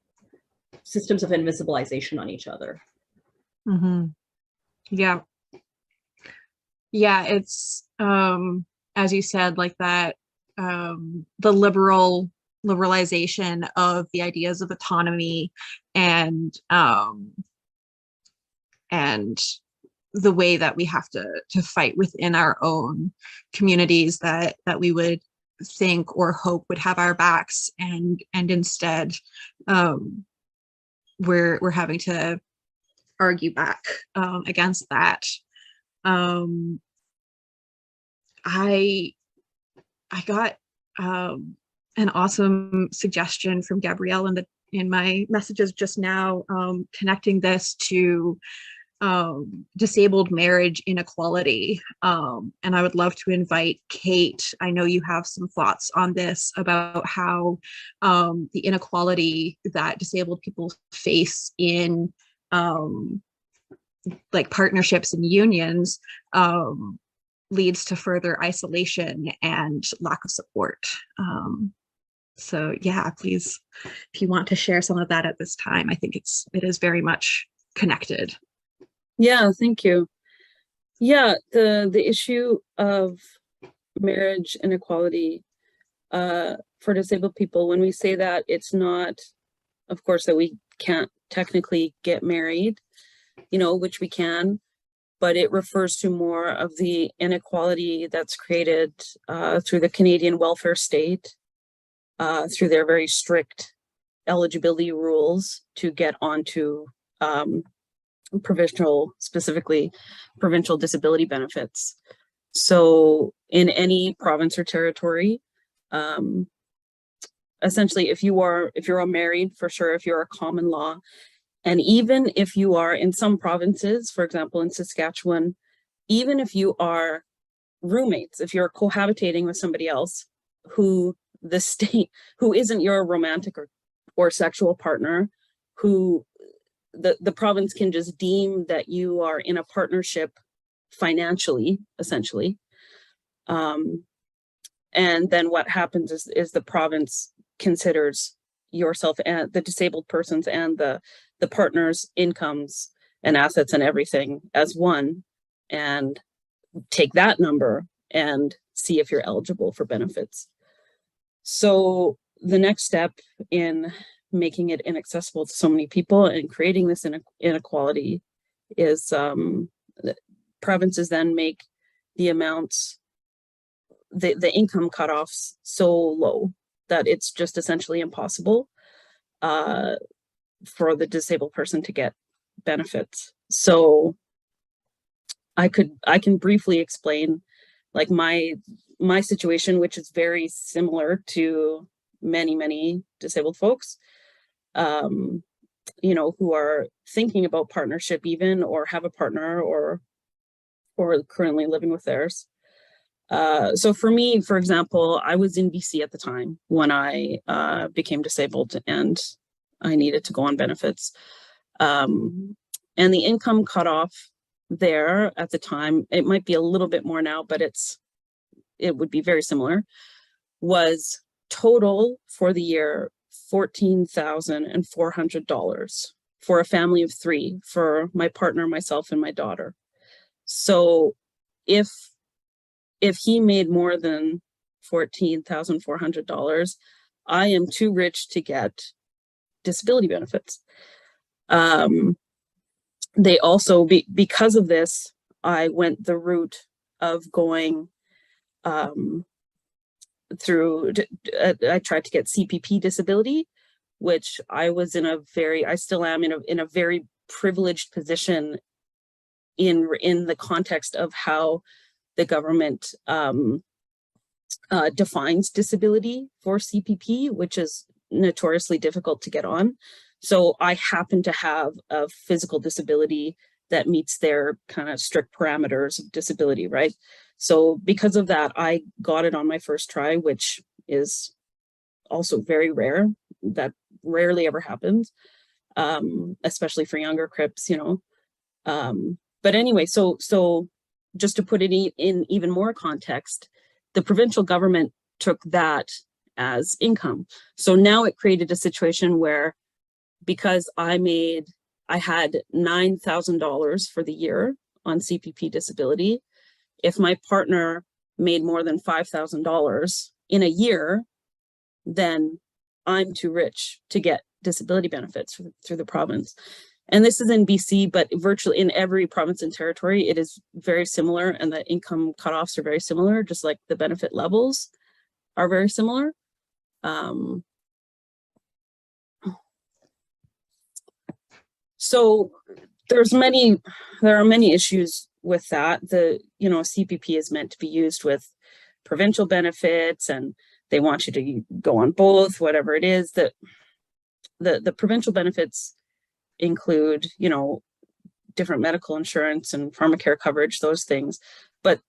systems of invisibilization on each other. Yeah. Yeah, it's as you said, like that, the liberalization of the ideas of autonomy and the way that we have to fight within our own communities that we would think or hope would have our backs, and instead we're having to argue back against that. I got an awesome suggestion from Gabrielle in my messages just now, connecting this to disabled marriage inequality. And I would love to invite Kate. I know you have some thoughts on this about how the inequality that disabled people face in like partnerships and unions leads to further isolation and lack of support. So yeah, please, if you want to share some of that at this time, I think it is very much connected. Yeah, thank you. Yeah, the issue of marriage inequality for disabled people, when we say that, it's not, of course, that we can't technically get married, you know, which we can, but it refers to more of the inequality that's created through the Canadian welfare state, through their very strict eligibility rules to get onto specifically provincial disability benefits. So in any province or territory, essentially, if you're married, for sure, if you're a common law, and even if you are in some provinces, for example, in Saskatchewan, even if you are roommates, if you're cohabitating with somebody else who the state, who isn't your romantic or sexual partner, who the province can just deem that you are in a partnership financially, essentially. And then what happens is the province considers yourself and the disabled persons and the partner's incomes and assets and everything as one, and take that number and see if you're eligible for benefits. So the next step in making it inaccessible to so many people and creating this inequality is provinces then make the amounts, the income cutoffs so low that it's just essentially impossible for the disabled person to get benefits. So I can briefly explain like my situation, which is very similar to many disabled folks, you know, who are thinking about partnership even, or have a partner, or currently living with theirs. So for me, for example, I was in BC at the time when I became disabled and I needed to go on benefits. And the income cutoff there at the time, it might be a little bit more now, but it would be very similar, was total for the year $14,400 for a family of 3, for my partner, myself, and my daughter. So if he made more than $14,400, I am too rich to get disability benefits. They also, because of this, I went the route of going through, I tried to get CPP disability, which I still am in a very privileged position in the context of how the government defines disability for CPP, which is notoriously difficult to get on. So I happen to have a physical disability that meets their kind of strict parameters of disability, right? So because of that, I got it on my first try, which is also very rare. That rarely ever happens, especially for younger Crips, you know. But anyway, so just to put it in even more context, the provincial government took that as income. So now it created a situation where, because I had $9,000 for the year on CPP disability, if my partner made more than $5,000 in a year, then I'm too rich to get disability benefits through the province. And this is in BC, but virtually in every province and territory, it is very similar, and the income cutoffs are very similar, just like the benefit levels are very similar. So there are many issues with that. CPP is meant to be used with provincial benefits, and they want you to go on both, whatever it is. That the provincial benefits include, different medical insurance and pharmacare coverage, those things. But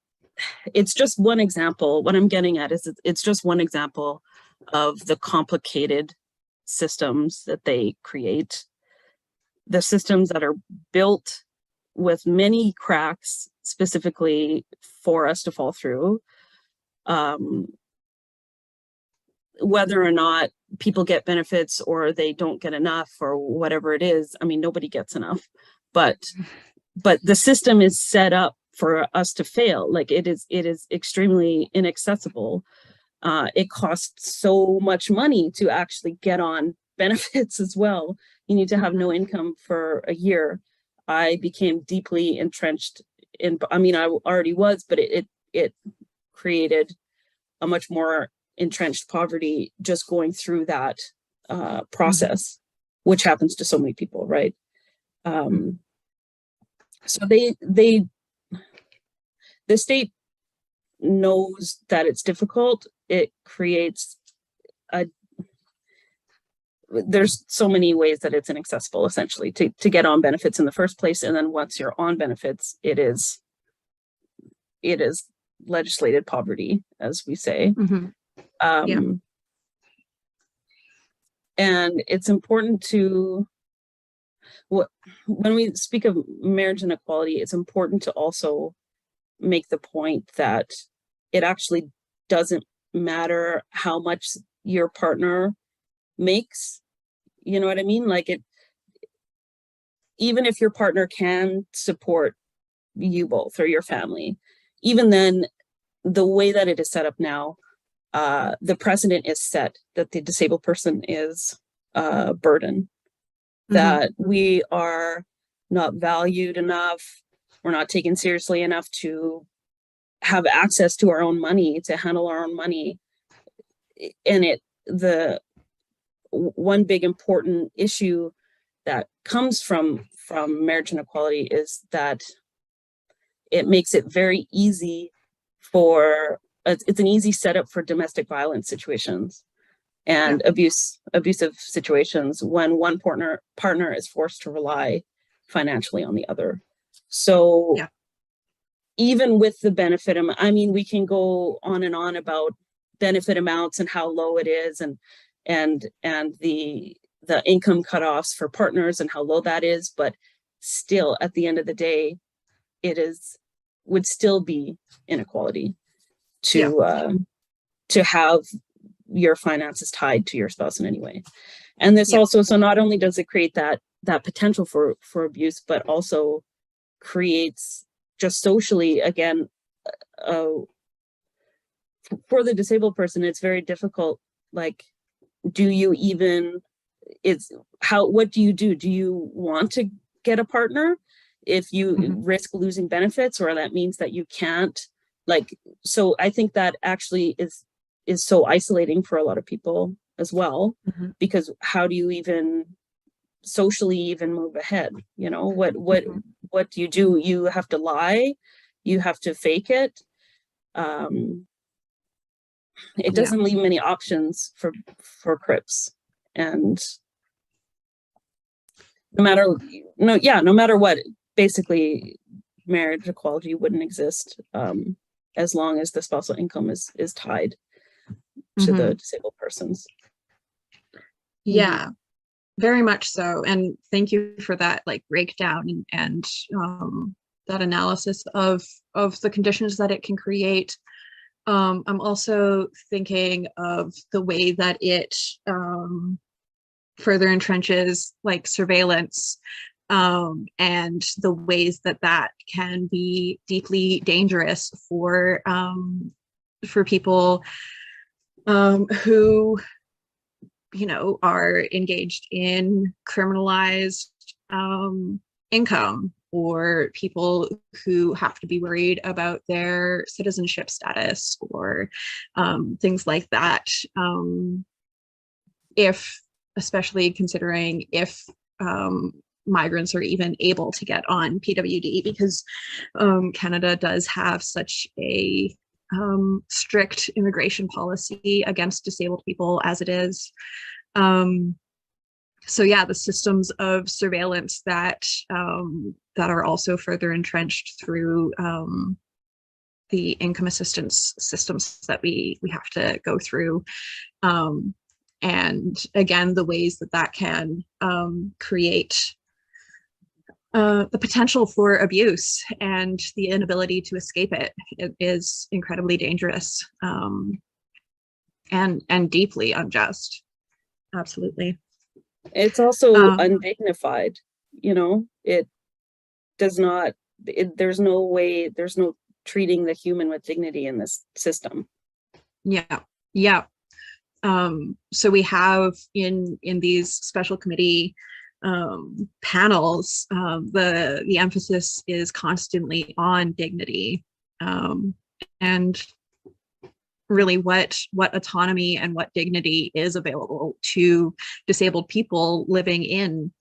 it's just one example. What I'm getting at is it's just one example of the complicated systems that they create. The systems that are built with many cracks specifically for us to fall through. Whether or not people get benefits or they don't get enough or whatever it is, I mean, nobody gets enough, but the system is set up for us to fail. Like it is extremely inaccessible. It costs so much money to actually get on benefits as well. You need to have no income for a year. I became deeply entrenched in, I mean, I already was, but it created a much more entrenched poverty just going through that process, which happens to so many people, right? So the state knows that it's difficult. It creates there's so many ways that it's inaccessible, essentially, to get on benefits in the first place. And then once you're on benefits, it is legislated poverty, as we say. And it's important to, when we speak of marriage inequality, it's important to also make the point that it actually doesn't matter how much your partner makes, you know what I mean? Like even if your partner can support you both or your family, even then, the way that it is set up now, the precedent is set that the disabled person is a burden, that we are not valued enough, we're not taken seriously enough to have access to our own money, to handle our own money. And the one big important issue that comes from marriage inequality is that it makes it very easy it's an easy setup for domestic violence situations and abusive situations when one partner is forced to rely financially on the other. So even with the benefit, I mean, we can go on and on about benefit amounts and how low it is, and the income cutoffs for partners and how low that is, but still at the end of the day, would still be inequality to have your finances tied to your spouse in any way. And this also, so not only does it create that potential for abuse, but also creates just socially, again, for the disabled person, it's very difficult. Like, what do you do? Do you want to get a partner if you risk losing benefits, or that means that you can't, so I think that actually is so isolating for a lot of people as well, because how do you even socially even move ahead? You know, what do you do? You have to lie, you have to fake it. It doesn't leave many options for Crips, and no matter what, basically marriage equality wouldn't exist as long as the spousal income is tied to the disabled persons. Yeah, very much so. And thank you for that breakdown and that analysis of the conditions that it can create. I'm also thinking of the way that it further entrenches surveillance, and the ways that can be deeply dangerous for people who are engaged in criminalized income, or people who have to be worried about their citizenship status, or things like that. Especially considering if migrants are even able to get on PWD, because Canada does have such a strict immigration policy against disabled people as it is. So yeah, the systems of surveillance that that are also further entrenched through the income assistance systems that we have to go through. And again, the ways that that can create the potential for abuse and the inability to escape it is incredibly dangerous, and deeply unjust. Absolutely. It's also undignified, you know, it does not, there's no way, there's no treating the human with dignity in this system. Yeah. Yeah. So we have in these special committee panels, the emphasis is constantly on dignity, and really what autonomy and what dignity is available to disabled people living in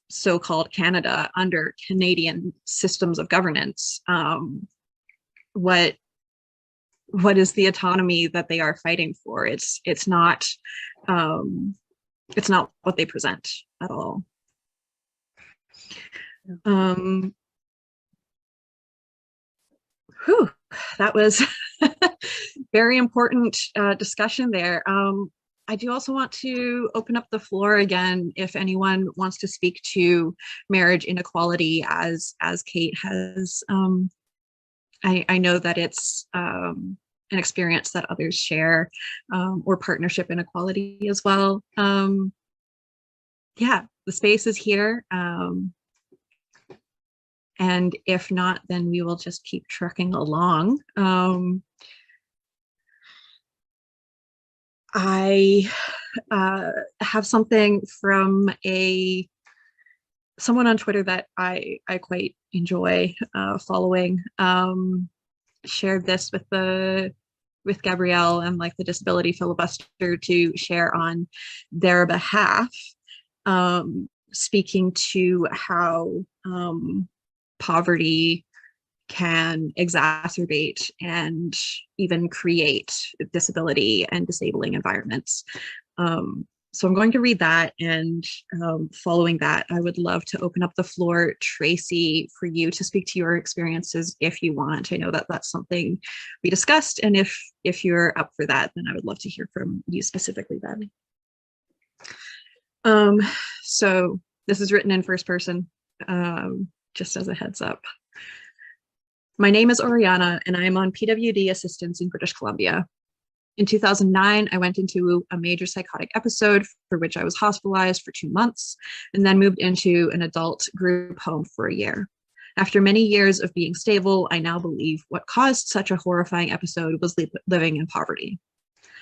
so-called Canada under Canadian systems of governance. What is the autonomy that they are fighting for? It's not what they present at all. Whew, that was very important discussion there. I do also want to open up the floor again if anyone wants to speak to marriage inequality as Kate has. I know that it's an experience that others share, or partnership inequality as well. Yeah, the space is here. And if not, then we will just keep trucking along. I have something from someone on Twitter that I quite enjoy following. Shared this with Gabrielle and like the Disability Filibuster to share on their behalf, speaking to how poverty can exacerbate and even create disability and disabling environments. So I'm going to read that, and following that, I would love to open up the floor, Tracy, for you to speak to your experiences if you want. I know that that's something we discussed, and if you're up for that, then I would love to hear from you specifically then. So this is written in first person, just as a heads up. My name is Oriana, and I am on PWD assistance in British Columbia. In 2009, I went into a major psychotic episode for which I was hospitalized for 2 months and then moved into an adult group home for a year. After many years of being stable, I now believe what caused such a horrifying episode was living in poverty,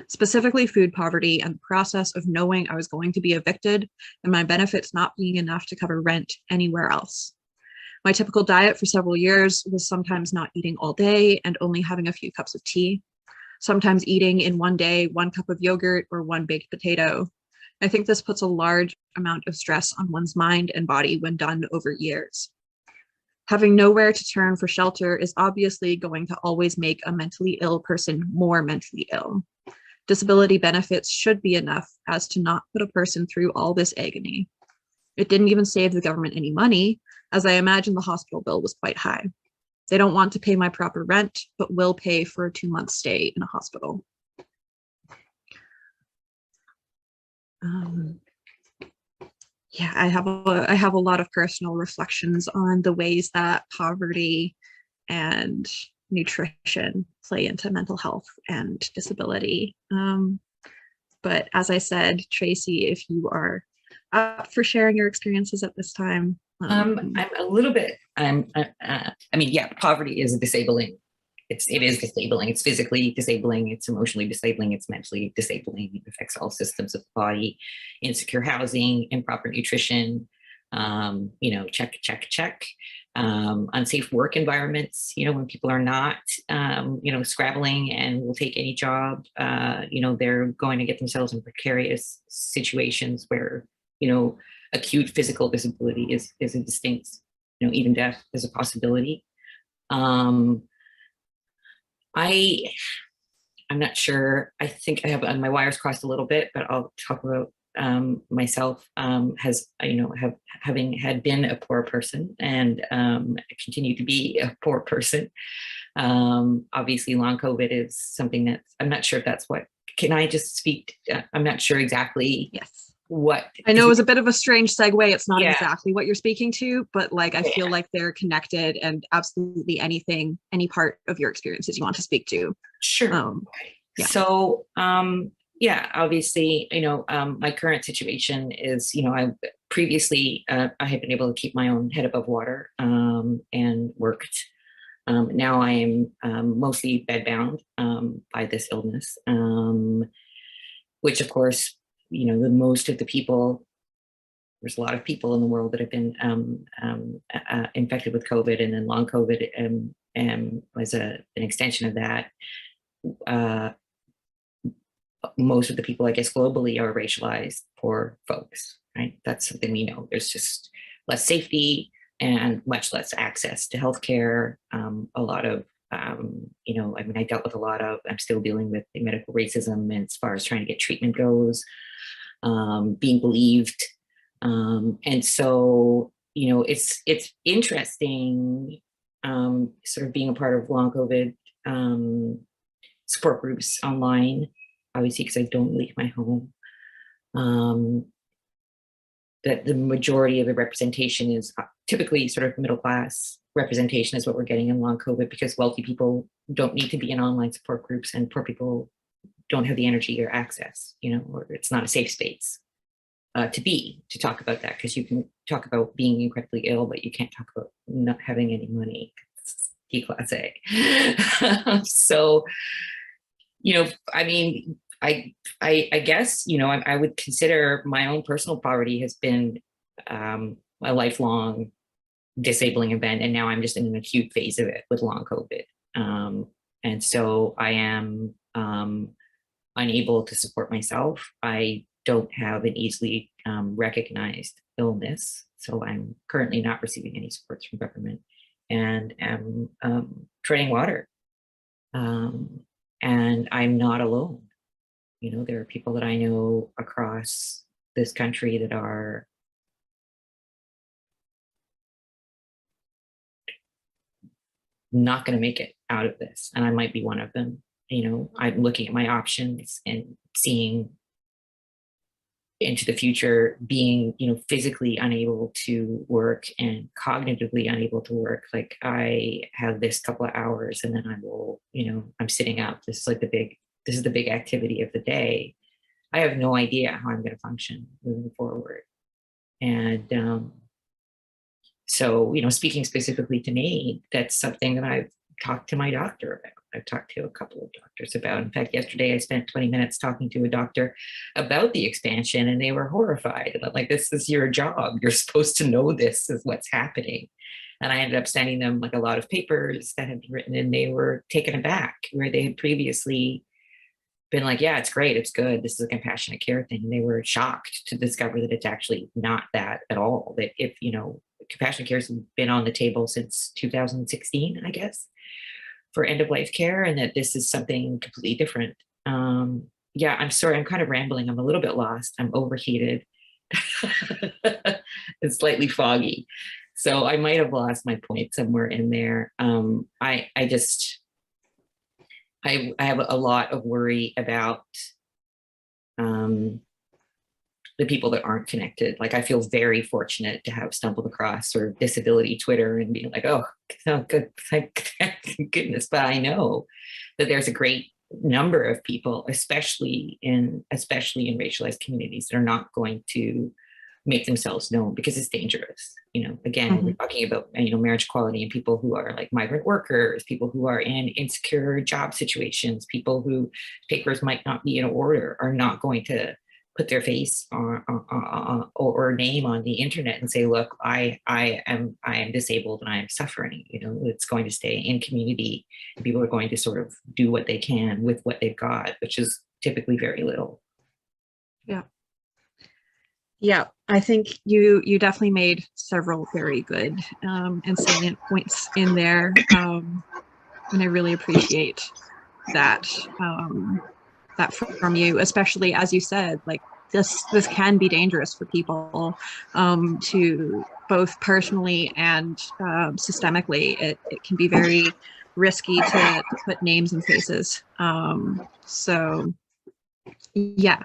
specifically food poverty and the process of knowing I was going to be evicted and my benefits not being enough to cover rent anywhere else. My typical diet for several years was sometimes not eating all day and only having a few cups of tea, sometimes eating in one day 1 cup of yogurt or 1 baked potato. I think this puts a large amount of stress on one's mind and body when done over years. Having nowhere to turn for shelter is obviously going to always make a mentally ill person more mentally ill. Disability benefits should be enough as to not put a person through all this agony. It didn't even save the government any money, as I imagine the hospital bill was quite high. They don't want to pay my proper rent, but will pay for a 2-month stay in a hospital. Yeah, I have a lot of personal reflections on the ways that poverty and nutrition play into mental health and disability. But as I said, Tracy, if you are up for sharing your experiences at this time. I'm a little bit, I mean, yeah, poverty is disabling. It is disabling. It's physically disabling. It's emotionally disabling. It's mentally disabling. It affects all systems of the body. Insecure housing, improper nutrition, check. Unsafe work environments, when people are not, scrabbling and will take any job, they're going to get themselves in precarious situations where, acute physical disability is a distinct, even death is a possibility. I'm not sure. I think I have my wires crossed a little bit, but I'll talk about myself has, having had been a poor person and continue to be a poor person. Obviously, long COVID is something that I'm not sure if that's what. Can I just speak? I'm not sure exactly. Yes. What I know it was a bit of a strange segue. It's not Yeah. exactly what you're speaking to, but like I feel like they're connected, and absolutely anything, any part of your experiences you want to speak to. Sure. Yeah. So, yeah, obviously, my current situation is, I previously, I had been able to keep my own head above water and worked. Now I am mostly bedbound by this illness, which of course, the most of the people, there's a lot of people in the world that have been infected with COVID, and then long COVID was an extension of that. Most of the people, I guess, globally are racialized poor folks, right? That's something we know. There's just less safety and much less access to healthcare. A lot of, I dealt with a lot of, I'm still dealing with the medical racism, and as far as trying to get treatment goes, being believed. And so, it's interesting, sort of being a part of long COVID support groups online, obviously, because I don't leave my home. That the majority of the representation is typically sort of middle class representation is what we're getting in long COVID, because wealthy people don't need to be in online support groups, and poor people don't have the energy or access, or it's not a safe space to talk about that, because you can talk about being incredibly ill, but you can't talk about not having any money. It's declasse. So, I guess, I would consider my own personal poverty has been a lifelong disabling event, and now I'm just in an acute phase of it with long COVID. And so I am unable to support myself. I don't have an easily recognized illness, so I'm currently not receiving any supports from government, and am treading water. And I'm not alone. There are people that I know across this country that are not going to make it out of this, and I might be one of them. I'm looking at my options and seeing into the future, being, physically unable to work and cognitively unable to work. Like, I have this couple of hours and then I will, I'm sitting up. This is the big activity of the day. I have no idea how I'm going to function moving forward. And so, speaking specifically to MAiD, that's something that I've talked to my doctor about. I've talked to a couple of doctors about. In fact, yesterday I spent 20 minutes talking to a doctor about the expansion, and they were horrified. And I'm like, this is your job. You're supposed to know this is what's happening. And I ended up sending them like a lot of papers that had been written, and they were taken aback, where they had previously been like, yeah, it's great, it's good, this is a compassionate care thing. And they were shocked to discover that it's actually not that at all. That if, compassionate care has been on the table since 2016, I guess, for end of life care, and that this is something completely different. Yeah, I'm sorry, I'm kind of rambling. I'm a little bit lost. I'm overheated. It's slightly foggy. So I might have lost my point somewhere in there. I have a lot of worry about the people that aren't connected. Like, I feel very fortunate to have stumbled across sort of disability Twitter and being like, oh good, thank goodness. But I know that there's a great number of people, especially in racialized communities, that are not going to make themselves known because it's dangerous. Again, we're talking about, marriage equality, and people who are like migrant workers, people who are in insecure job situations, people who papers might not be in order, are not going to put their face or name on the internet and say, look, I am disabled and I am suffering. It's going to stay in community, and people are going to sort of do what they can with what they've got, which is typically very little. Yeah, I think you definitely made several very good and salient points in there, and I really appreciate that that from you, especially as you said, like, this can be dangerous for people, to both personally and systemically. It can be very risky to put names and faces. So yeah.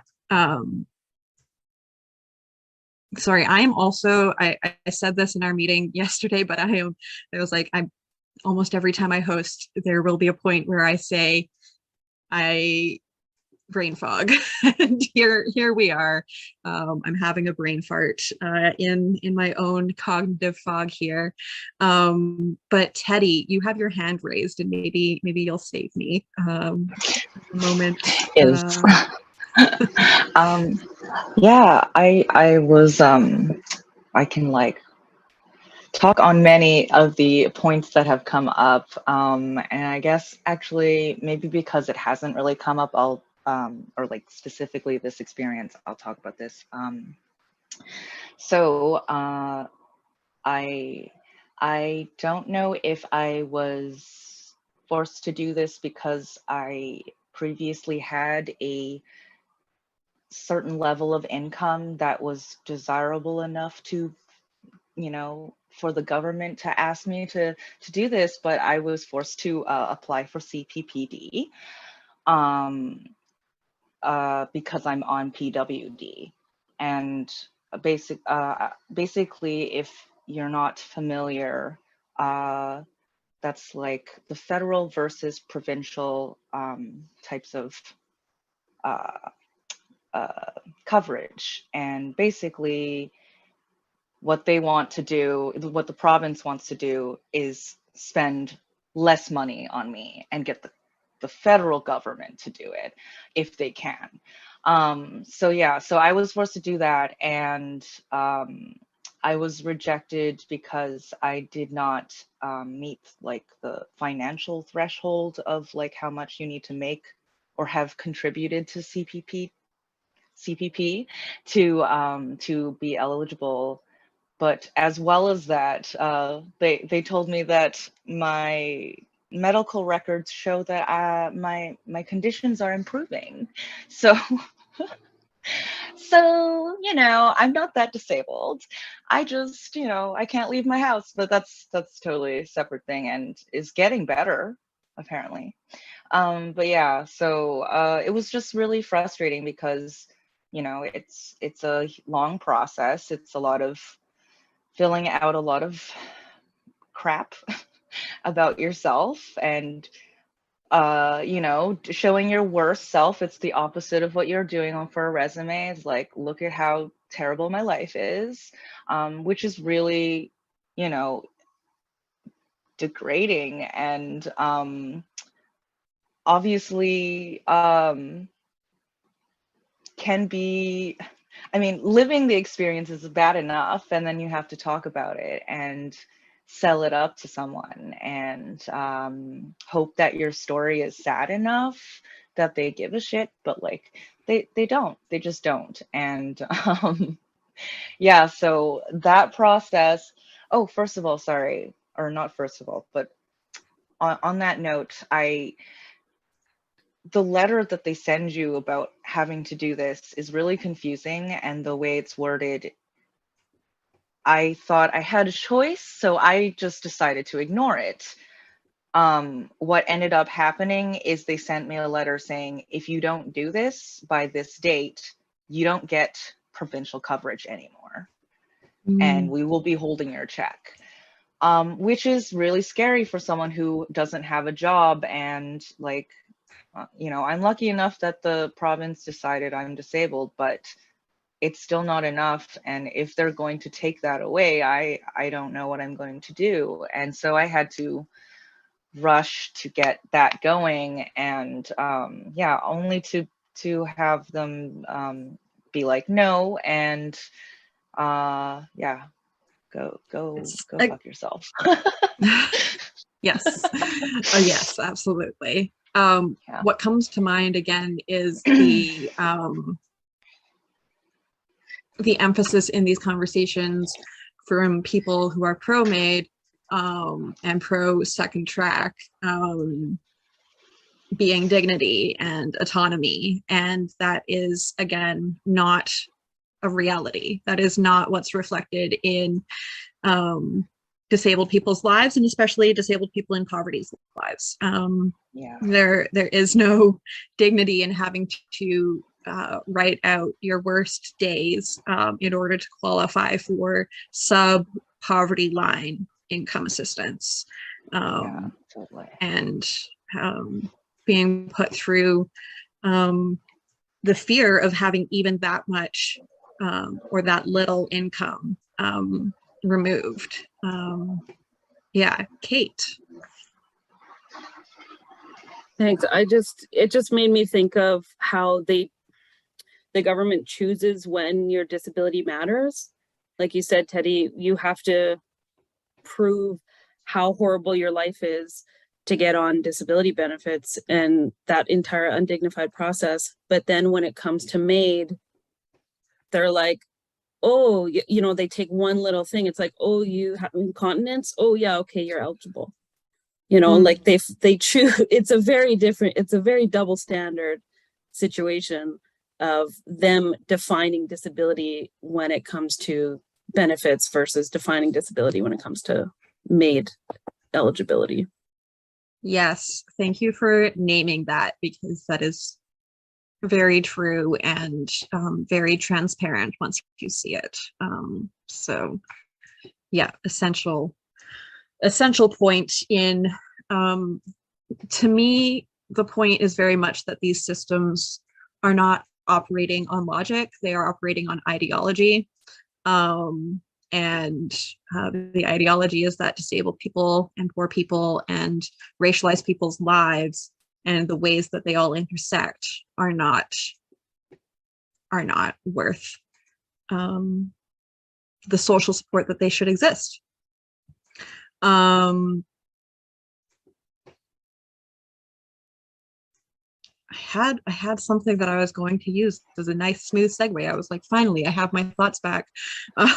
Sorry, I am also, I said this in our meeting yesterday, but I was like, I'm almost every time I host, there will be a point where I say I brain fog. And here we are. I'm having a brain fart in my own cognitive fog here. But Teddy, you have your hand raised, and maybe you'll save me a moment. Is yeah, I was I can like talk on many of the points that have come up, and I guess actually maybe because it hasn't really come up, I'll or like specifically this experience, I'll talk about this. So I don't know if I was forced to do this because I previously had a certain level of income that was desirable enough to, you know, for the government to ask me to do this, but I was forced to apply for CPPD because I'm on PWD. And basically, if you're not familiar, that's like the federal versus provincial types of coverage. And basically, what they want to do, what the province wants to do, is spend less money on me and get the federal government to do it if they can. So yeah, so I was forced to do that, and I was rejected because I did not meet like the financial threshold of like how much you need to make or have contributed to CPP to be eligible. But as well as that, they told me that my medical records show that my conditions are improving. So so you know, I'm not that disabled. I just, you know, I can't leave my house, but that's totally a separate thing and is getting better apparently. But yeah, so it was just really frustrating because, you know, it's a long process. It's a lot of filling out a lot of crap about yourself and you know, showing your worst self. It's the opposite of what you're doing on for a resume. It's like, look at how terrible my life is, which is really, you know, degrading and obviously can be, I mean, living the experience is bad enough, and then you have to talk about it and sell it up to someone and hope that your story is sad enough that they give a shit, but like they don't, they just don't. And yeah, so that process, oh, first of all, sorry, or not first of all, but on that note, the letter that they send you about having to do this is really confusing, and the way it's worded, I thought I had a choice, so I just decided to ignore it. What ended up happening is they sent me a letter saying, if you don't do this by this date, you don't get provincial coverage anymore, and we will be holding your check. Which is really scary for someone who doesn't have a job. And like, you know, I'm lucky enough that the province decided I'm disabled, but it's still not enough. And if they're going to take that away, I don't know what I'm going to do. And so I had to rush to get that going. And yeah, only to have them be like, no. And yeah, go fuck yourself. Yes. Oh, yes, absolutely. Yeah. What comes to mind again is the emphasis in these conversations from people who are pro-MAiD and pro second track, being dignity and autonomy. And that is, again, not a reality. That is not what's reflected in disabled people's lives, and especially disabled people in poverty's lives. Yeah. There is no dignity in having to write out your worst days in order to qualify for sub-poverty line income assistance. Yeah, totally. And being put through the fear of having even that much or that little income removed. Yeah, Kate. Thanks. It just made me think of how the government chooses when your disability matters. Like you said, Teddy, you have to prove how horrible your life is to get on disability benefits and that entire undignified process. But then when it comes to MAiD, they're like, oh, you know, they take one little thing. It's like, oh, you have incontinence. Oh yeah, okay, you're eligible. You know, like they choose. It's a very double standard situation of them defining disability when it comes to benefits versus defining disability when it comes to MAiD eligibility. Yes, thank you for naming that, because that is very true and very transparent once you see it. So yeah, essential point in, to me, the point is very much that these systems are not operating on logic, they are operating on ideology. And the ideology is that disabled people and poor people and racialized people's lives and the ways that they all intersect are not worth the social support that they should exist. I had something that I was going to use as a nice smooth segue. I was like, finally, I have my thoughts back. I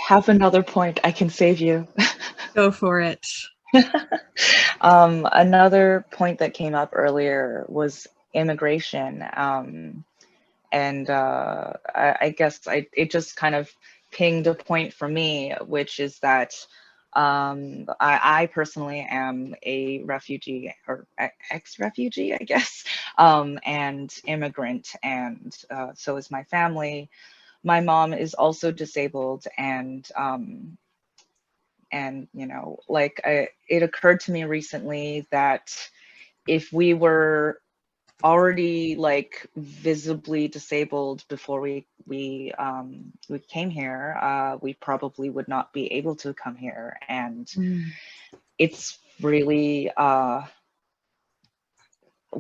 have another point. I can save you. Go for it. Another point that came up earlier was immigration. And I guess it just kind of pinged a point for me, which is that I personally am a refugee or ex-refugee, I guess, and immigrant, and so is my family. My mom is also disabled, and you know, like it occurred to me recently that if we were already like visibly disabled before we came here, we probably would not be able to come here, and it's really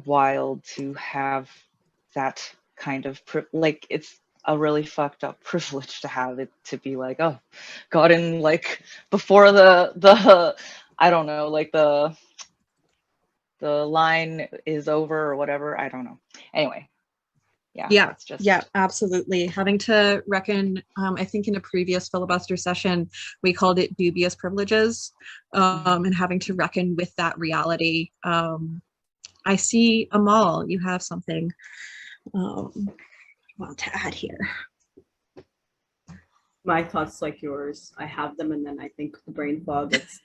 wild to have that kind of like, it's a really fucked up privilege to have it, to be like, oh, got in like before the I don't know, like the line is over or whatever. I don't know. Anyway, yeah, it's just... yeah, absolutely. Having to reckon, I think in a previous filibuster session, we called it dubious privileges, and having to reckon with that reality. I see Amal, you have something want to add here. My thoughts like yours. I have them, and then I think the brain fog gets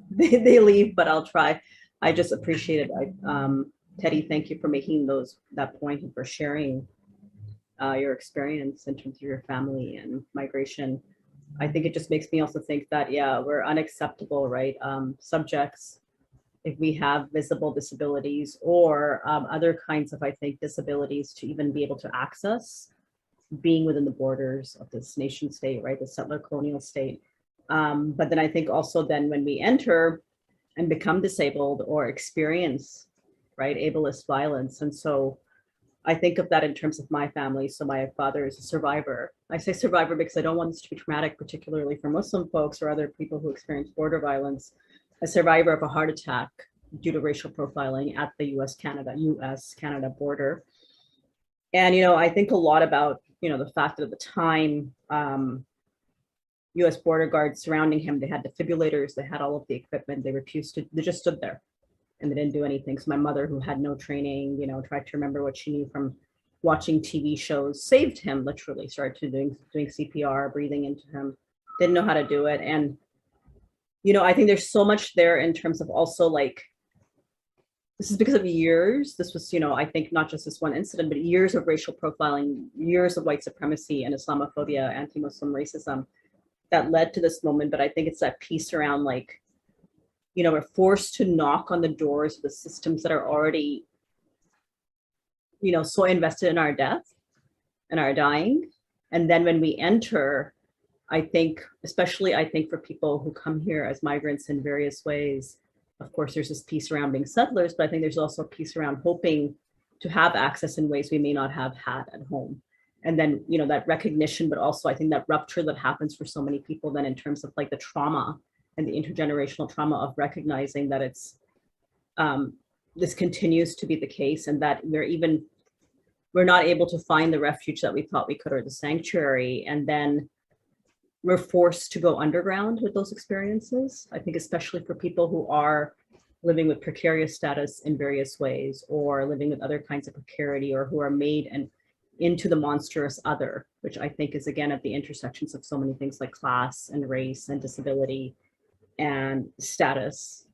they leave, but I'll try. I just appreciate it. Teddy, thank you for making that point and for sharing your experience in terms of your family and migration. I think it just makes me also think that, yeah, we're unacceptable, right? Subjects, if we have visible disabilities or other kinds of, I think, disabilities, to even be able to access being within the borders of this nation state, right? The settler colonial state. But then I think also then when we enter and become disabled or experience, right, ableist violence. And so I think of that in terms of my family. So my father is a survivor. I say survivor because I don't want this to be traumatic, particularly for Muslim folks or other people who experience border violence. A survivor of a heart attack due to racial profiling at the US-Canada border. And, you know, I think a lot about, you know, the fact that at the time, US border guards surrounding him, they had defibrillators, they had all of the equipment, they just stood there. and they didn't do anything. So my mother, who had no training, you know, tried to remember what she knew from watching TV shows, saved him, literally started doing CPR, breathing into him, didn't know how to do it. And, you know, I think there's so much there in terms of also like, this is because of years. This was, you know, I think not just this one incident, but years of racial profiling, years of white supremacy and Islamophobia, anti-Muslim racism that led to this moment. But I think it's that piece around like, you know, we're forced to knock on the doors of the systems that are already, you know, so invested in our death and our dying. And then when we enter, I think, especially I think for people who come here as migrants in various ways, of course, there's this piece around being settlers, but I think there's also a piece around hoping to have access in ways we may not have had at home. And then, you know, that recognition, but also I think that rupture that happens for so many people then in terms of like the trauma and the intergenerational trauma of recognizing that it's, this continues to be the case, and that we're not able to find the refuge that we thought we could, or the sanctuary. And then we're forced to go underground with those experiences. I think especially for people who are living with precarious status in various ways, or living with other kinds of precarity, or who are made and into the monstrous other, which I think is again at the intersections of so many things like class and race and disability and status.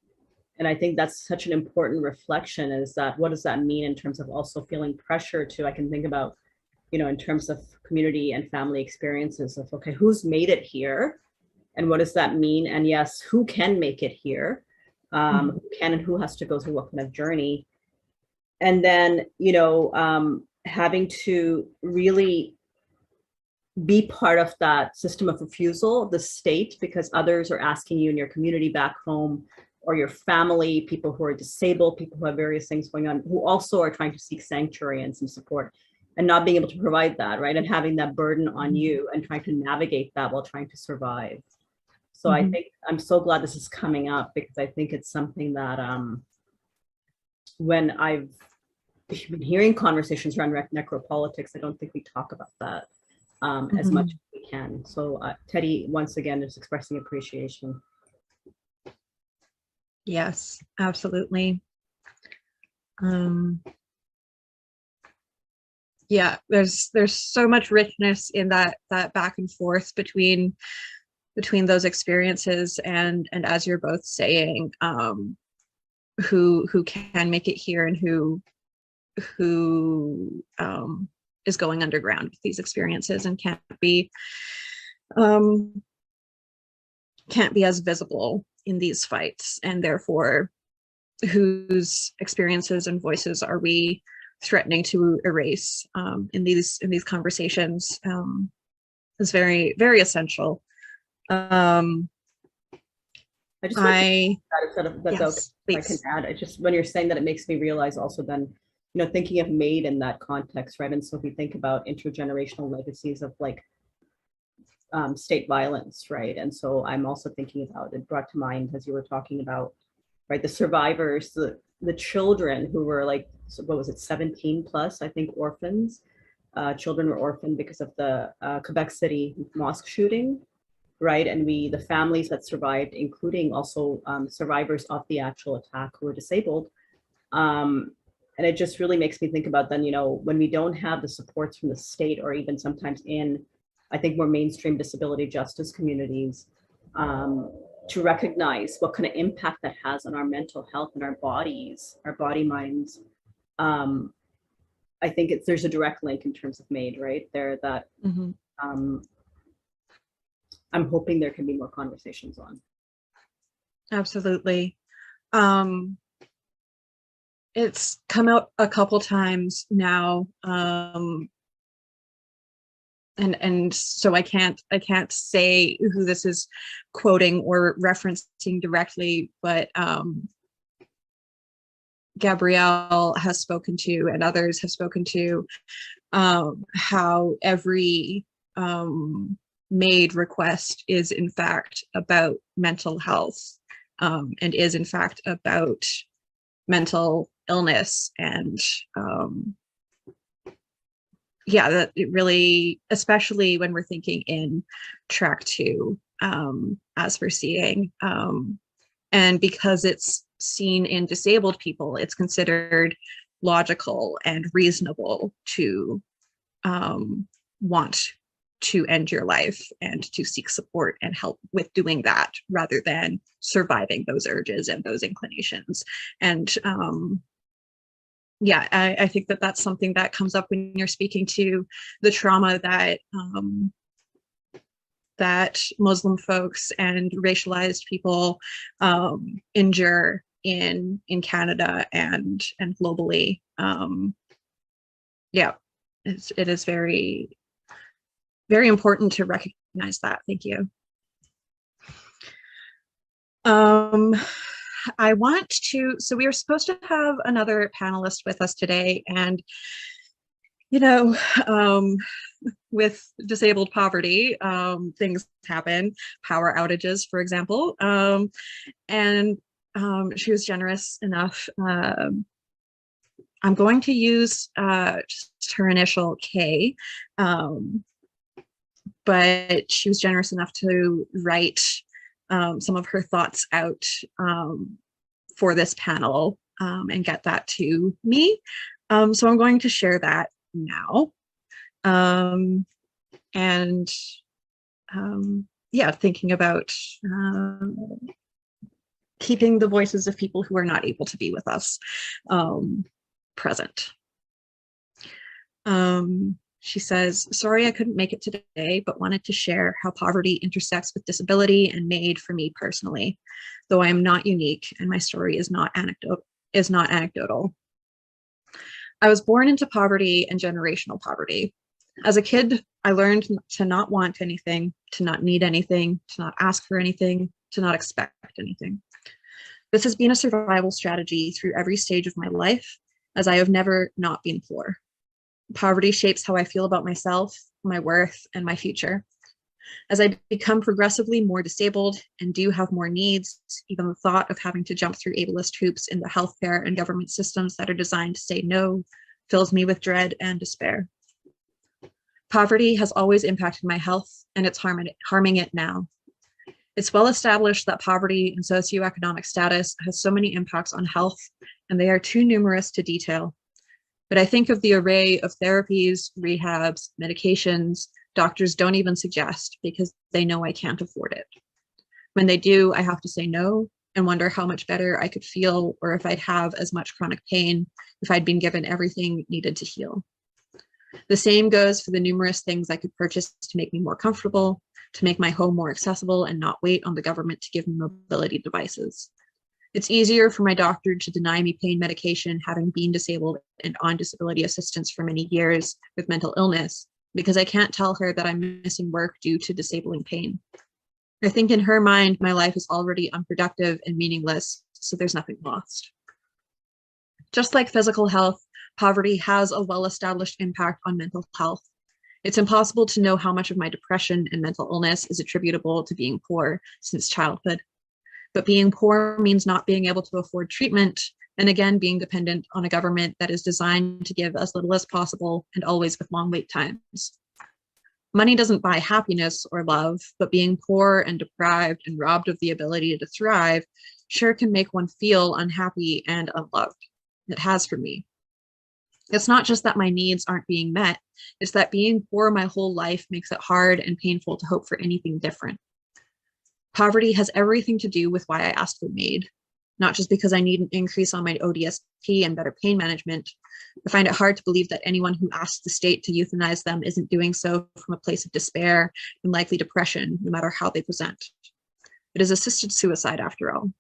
And I think that's such an important reflection, is that what does that mean in terms of also feeling pressure to, I can think about, you know, in terms of community and family experiences of, okay, who's made it here? And what does that mean? And yes, who can make it here? Who can and who has to go through what kind of journey? And then, you know, having to really be part of that system of refusal, the state, because others are asking you in your community back home, or your family, people who are disabled, people who have various things going on, who also are trying to seek sanctuary and some support, and not being able to provide that, right? And having that burden on you and trying to navigate that while trying to survive. So I think I'm so glad this is coming up, because I think it's something that when I've been hearing conversations around necropolitics, I don't think we talk about that as much as we can. So Teddy, once again, is expressing appreciation. Yes, absolutely. Yeah, there's so much richness in that back and forth between those experiences, and as you're both saying, who can make it here and who is going underground with these experiences and can't be as visible in these fights, and therefore whose experiences and voices are we threatening to erase in these conversations is very, very essential. I just yes, I can add, I just, when you're saying that, it makes me realize also then, you know, thinking of MAiD in that context, right? And so if we think about intergenerational legacies of like state violence, right? And so I'm also thinking about, it brought to mind as you were talking about, right, the survivors, the children who were like, what was it, 17 plus, I think, orphans. Children were orphaned because of the Quebec City mosque shooting, right? And the families that survived, including also survivors of the actual attack who were disabled. And it just really makes me think about then, you know, when we don't have the supports from the state, or even sometimes in, I think, more mainstream disability justice communities, to recognize what kind of impact that has on our mental health and our bodies, our body minds. I think there's a direct link in terms of MAiD, right? There that I'm hoping there can be more conversations on. Absolutely. It's come out a couple times now, and so I can't say who this is quoting or referencing directly, but Gabrielle has spoken to, and others have spoken to, how every MAiD request is in fact about mental health, and is in fact about mental illness. And yeah, that it really, especially when we're thinking in track 2, as we're seeing, and because it's seen in disabled people, it's considered logical and reasonable to want to end your life and to seek support and help with doing that rather than surviving those urges and those inclinations. And yeah, I think that that's something that comes up when you're speaking to the trauma that that Muslim folks and racialized people endure in Canada and globally. Yeah, it is very, very important to recognize that. Thank you. I want to, so we were supposed to have another panelist with us today, and you know, with disabled poverty, things happen, power outages, for example, and she was generous enough. I'm going to use just her initial K, but she was generous enough to write some of her thoughts out for this panel and get that to me. So I'm going to share that now. Yeah, thinking about keeping the voices of people who are not able to be with us present. She says, sorry I couldn't make it today, but wanted to share how poverty intersects with disability and MAiD for me personally, though I am not unique and my story is not anecdotal. I was born into poverty and generational poverty. As a kid, I learned to not want anything, to not need anything, to not ask for anything, to not expect anything. This has been a survival strategy through every stage of my life, as I have never not been poor. Poverty shapes how I feel about myself, my worth, and my future. As I become progressively more disabled and do have more needs, even the thought of having to jump through ableist hoops in the healthcare and government systems that are designed to say no fills me with dread and despair. Poverty has always impacted my health, and it's harming it now. It's well established that poverty and socioeconomic status has so many impacts on health, and they are too numerous to detail. But I think of the array of therapies, rehabs, medications, doctors don't even suggest because they know I can't afford it. When they do, I have to say no and wonder how much better I could feel, or if I'd have as much chronic pain if I'd been given everything needed to heal. The same goes for the numerous things I could purchase to make me more comfortable, to make my home more accessible and not wait on the government to give me mobility devices. It's easier for my doctor to deny me pain medication having been disabled and on disability assistance for many years with mental illness, because I can't tell her that I'm missing work due to disabling pain. I think in her mind, my life is already unproductive and meaningless, so there's nothing lost. Just like physical health, poverty has a well-established impact on mental health. It's impossible to know how much of my depression and mental illness is attributable to being poor since childhood. But being poor means not being able to afford treatment, and again, being dependent on a government that is designed to give as little as possible and always with long wait times. Money doesn't buy happiness or love, but being poor and deprived and robbed of the ability to thrive sure can make one feel unhappy and unloved. It has for me. It's not just that my needs aren't being met, it's that being poor my whole life makes it hard and painful to hope for anything different. Poverty has everything to do with why I asked for MAiD, not just because I need an increase on my ODSP and better pain management. I find it hard to believe that anyone who asks the state to euthanize them isn't doing so from a place of despair and likely depression, no matter how they present. It is assisted suicide, after all.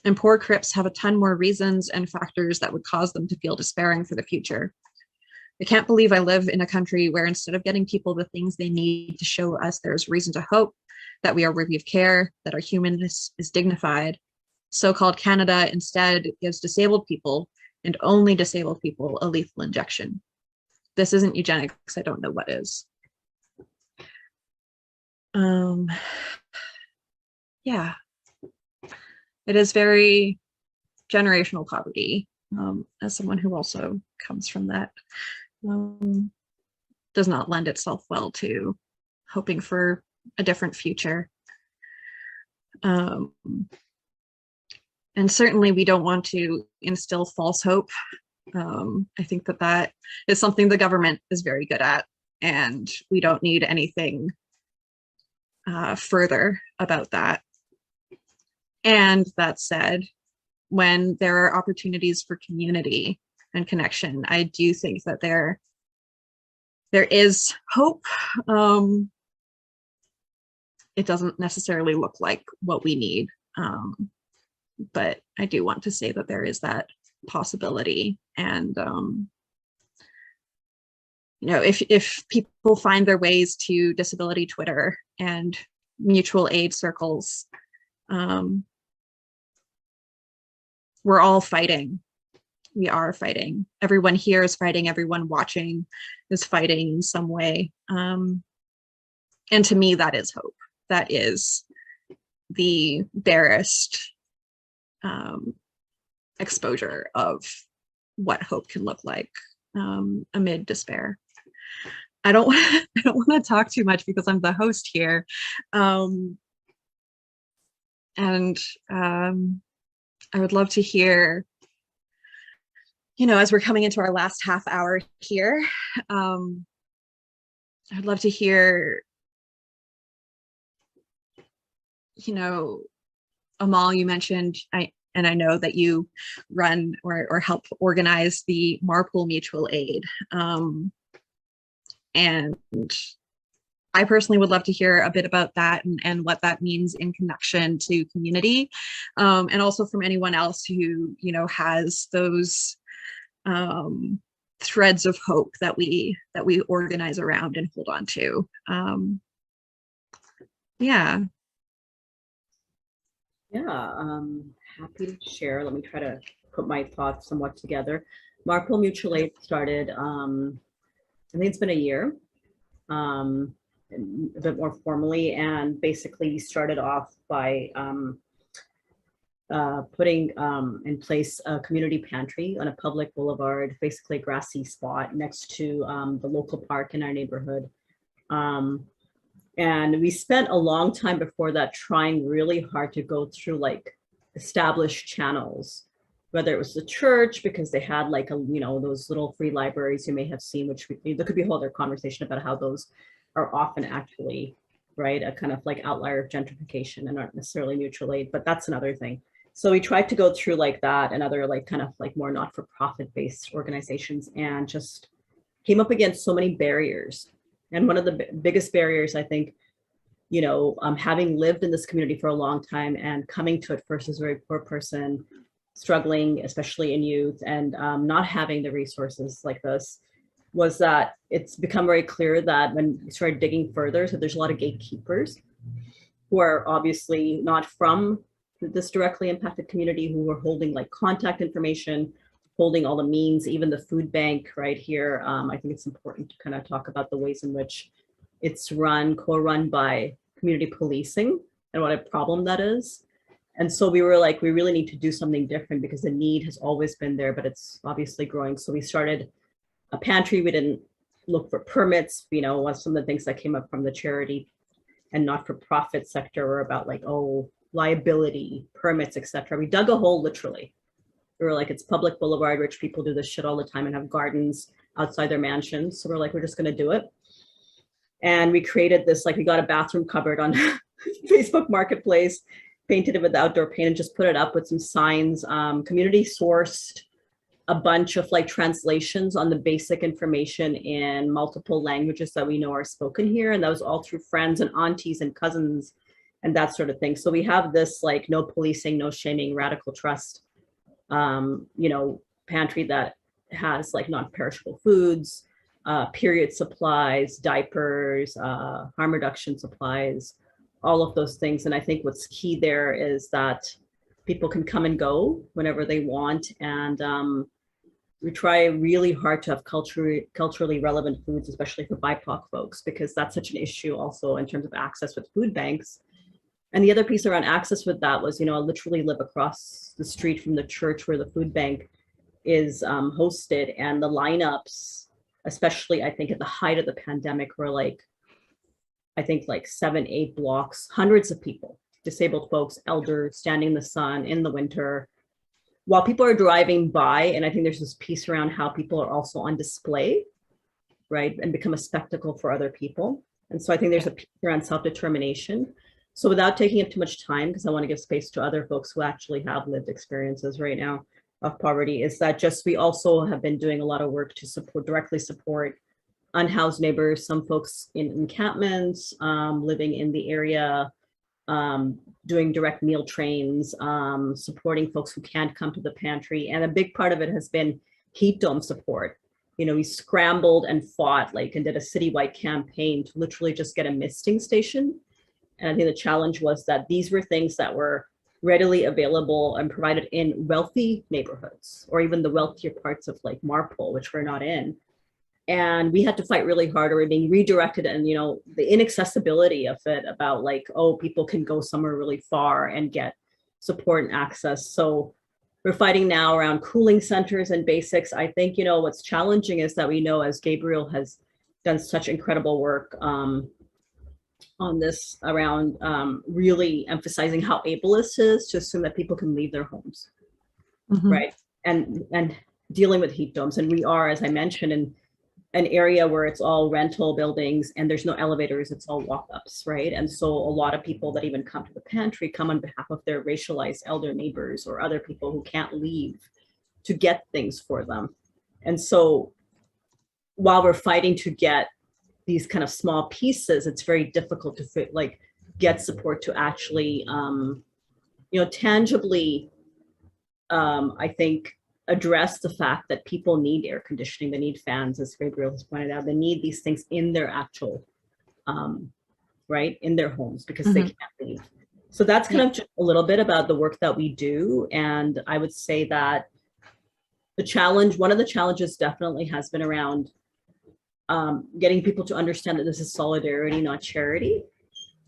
And poor Crips have a ton more reasons and factors that would cause them to feel despairing for the future. I can't believe I live in a country where instead of getting people the things they need to show us there's reason to hope, that we are worthy of care, that our humanness is dignified, so-called Canada instead gives disabled people, and only disabled people, a lethal injection. This isn't eugenics, I don't know what is. Yeah, it is very generational poverty. As someone who also comes from that, does not lend itself well to hoping for a different future. And certainly we don't want to instill false hope. I think that that is something the government is very good at, and we don't need anything further about that. And that said, when there are opportunities for community and connection, I do think that there is hope. It doesn't necessarily look like what we need, but I do want to say that there is that possibility. And you know, if people find their ways to disability Twitter and mutual aid circles, we're all fighting. We are fighting. Everyone here is fighting. Everyone watching is fighting in some way. And to me, that is hope. That is the barest exposure of what hope can look like amid despair. I don't want to talk too much because I'm the host here. I would love to hear, you know, as we're coming into our last half hour here, I'd love to hear, you know, Amal, you mentioned, and I know that you run or help organize the Marpool Mutual Aid. And I personally would love to hear a bit about that and what that means in connection to community, and also from anyone else who, you know, has those threads of hope that we organize around and hold on to. Yeah. Yeah, happy to share. Let me try to put my thoughts somewhat together. Marpool Mutual Aid started, I think it's been a year, a bit more formally, and basically started off by putting in place a community pantry on a public boulevard, basically a grassy spot next to the local park in our neighborhood. And we spent a long time before that trying really hard to go through like established channels, whether it was the church, because they had like you know, those little free libraries you may have seen, which there could be a whole other conversation about how those are often actually, right, a kind of like outlier of gentrification and aren't necessarily mutual aid, but that's another thing. So we tried to go through like that and other like kind of like more not-for-profit based organizations, and just came up against so many barriers. And one of the biggest barriers, I think, you know, having lived in this community for a long time and coming to it first as a very poor person, struggling, especially in youth, and not having the resources like this, was that it's become very clear that when we started digging further, so there's a lot of gatekeepers who are obviously not from this directly impacted community, who are holding like contact information, holding all the means, even the food bank right here. I think it's important to kind of talk about the ways in which it's co-run by community policing and what a problem that is. And so we were like, we really need to do something different because the need has always been there, but it's obviously growing. So we started a pantry. We didn't look for permits. You know, some of the things that came up from the charity and not-for-profit sector were about like, oh, liability, permits, etc. We dug a hole literally. We were like, it's public boulevard, rich people do this shit all the time and have gardens outside their mansions. So we're like, we're just gonna do it. And we created this, like we got a bathroom cupboard on Facebook Marketplace, painted it with outdoor paint and just put it up with some signs, community sourced a bunch of like translations on the basic information in multiple languages that we know are spoken here. And that was all through friends and aunties and cousins and that sort of thing. So we have this like no policing, no shaming, radical trust, you know, pantry that has like non-perishable foods, period supplies, diapers, harm reduction supplies, all of those things. And I think what's key there is that people can come and go whenever they want. And we try really hard to have culturally relevant foods, especially for BIPOC folks, because that's such an issue also in terms of access with food banks. And the other piece around access with that was, you know, I literally live across the street from the church where the food bank is hosted, and the lineups, especially I think at the height of the pandemic, were like, I think like 7, 8 blocks, hundreds of people disabled folks, elders, standing in the sun in the winter, while people are driving by. And I think there's this piece around how people are also on display, right, and become a spectacle for other people. And so I think there's a piece around self-determination. So without taking up too much time, because I want to give space to other folks who actually have lived experiences right now of poverty, is that just we also have been doing a lot of work to directly support unhoused neighbors, some folks in encampments, living in the area, doing direct meal trains, supporting folks who can't come to the pantry. And a big part of it has been heat dome support. You know, we scrambled and fought and did a citywide campaign to literally just get a misting station. And I think the challenge was that these were things that were readily available and provided in wealthy neighborhoods, or even the wealthier parts of Marpole, which we're not in. And we had to fight really hard, or we're being redirected, and the inaccessibility of it, about oh, people can go somewhere really far and get support and access. So we're fighting now around cooling centers and basics. I think what's challenging is that we know, as Gabriel has done such incredible work on this, around really emphasizing how ableist it is to assume that people can leave their homes, right? And dealing with heat domes. And we are, as I mentioned, in an area where it's all rental buildings and there's no elevators, it's all walk-ups, right? And so a lot of people that even come to the pantry come on behalf of their racialized elder neighbors or other people who can't leave to get things for them. And so while we're fighting to get these kind of small pieces, it's very difficult to get support to actually, tangibly, I think, address the fact that people need air conditioning, they need fans, as Gabriel has pointed out, they need these things in their actual, right, in their homes, because they can't leave. So that's kind of just a little bit about the work that we do. And I would say that one of the challenges definitely has been around getting people to understand that this is solidarity, not charity.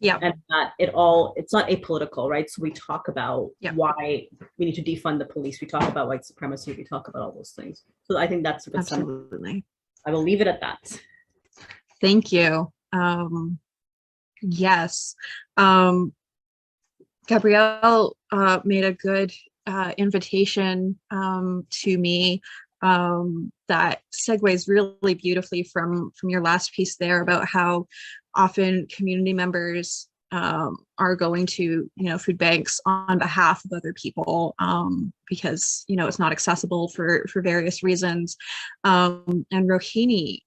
Yeah. And that it's not apolitical, right? So we talk about why we need to defund the police. We talk about white supremacy. We talk about all those things. So I think that's a good summary. Absolutely. I will leave it at that. Thank you. Yes. Gabrielle made a good invitation to me that segues really beautifully from your last piece there about how often community members are going to food banks on behalf of other people because it's not accessible for various reasons. And Rohini,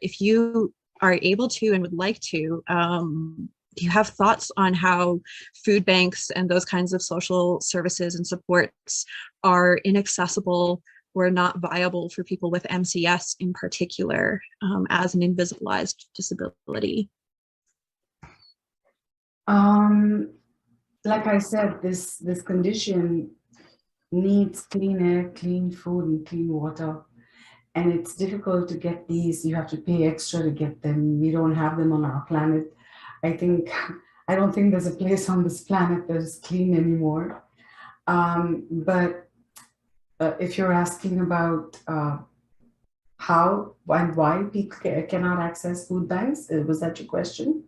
if you are able to and would like to, do you have thoughts on how food banks and those kinds of social services and supports are inaccessible or not viable for people with MCS in particular, as an invisibilized disability? Like I said, this condition needs clean air, clean food, and clean water. And it's difficult to get these. You have to pay extra to get them. We don't have them on our planet. I don't think there's a place on this planet that is clean anymore. But if you're asking about how and why people cannot access food banks, was that your question?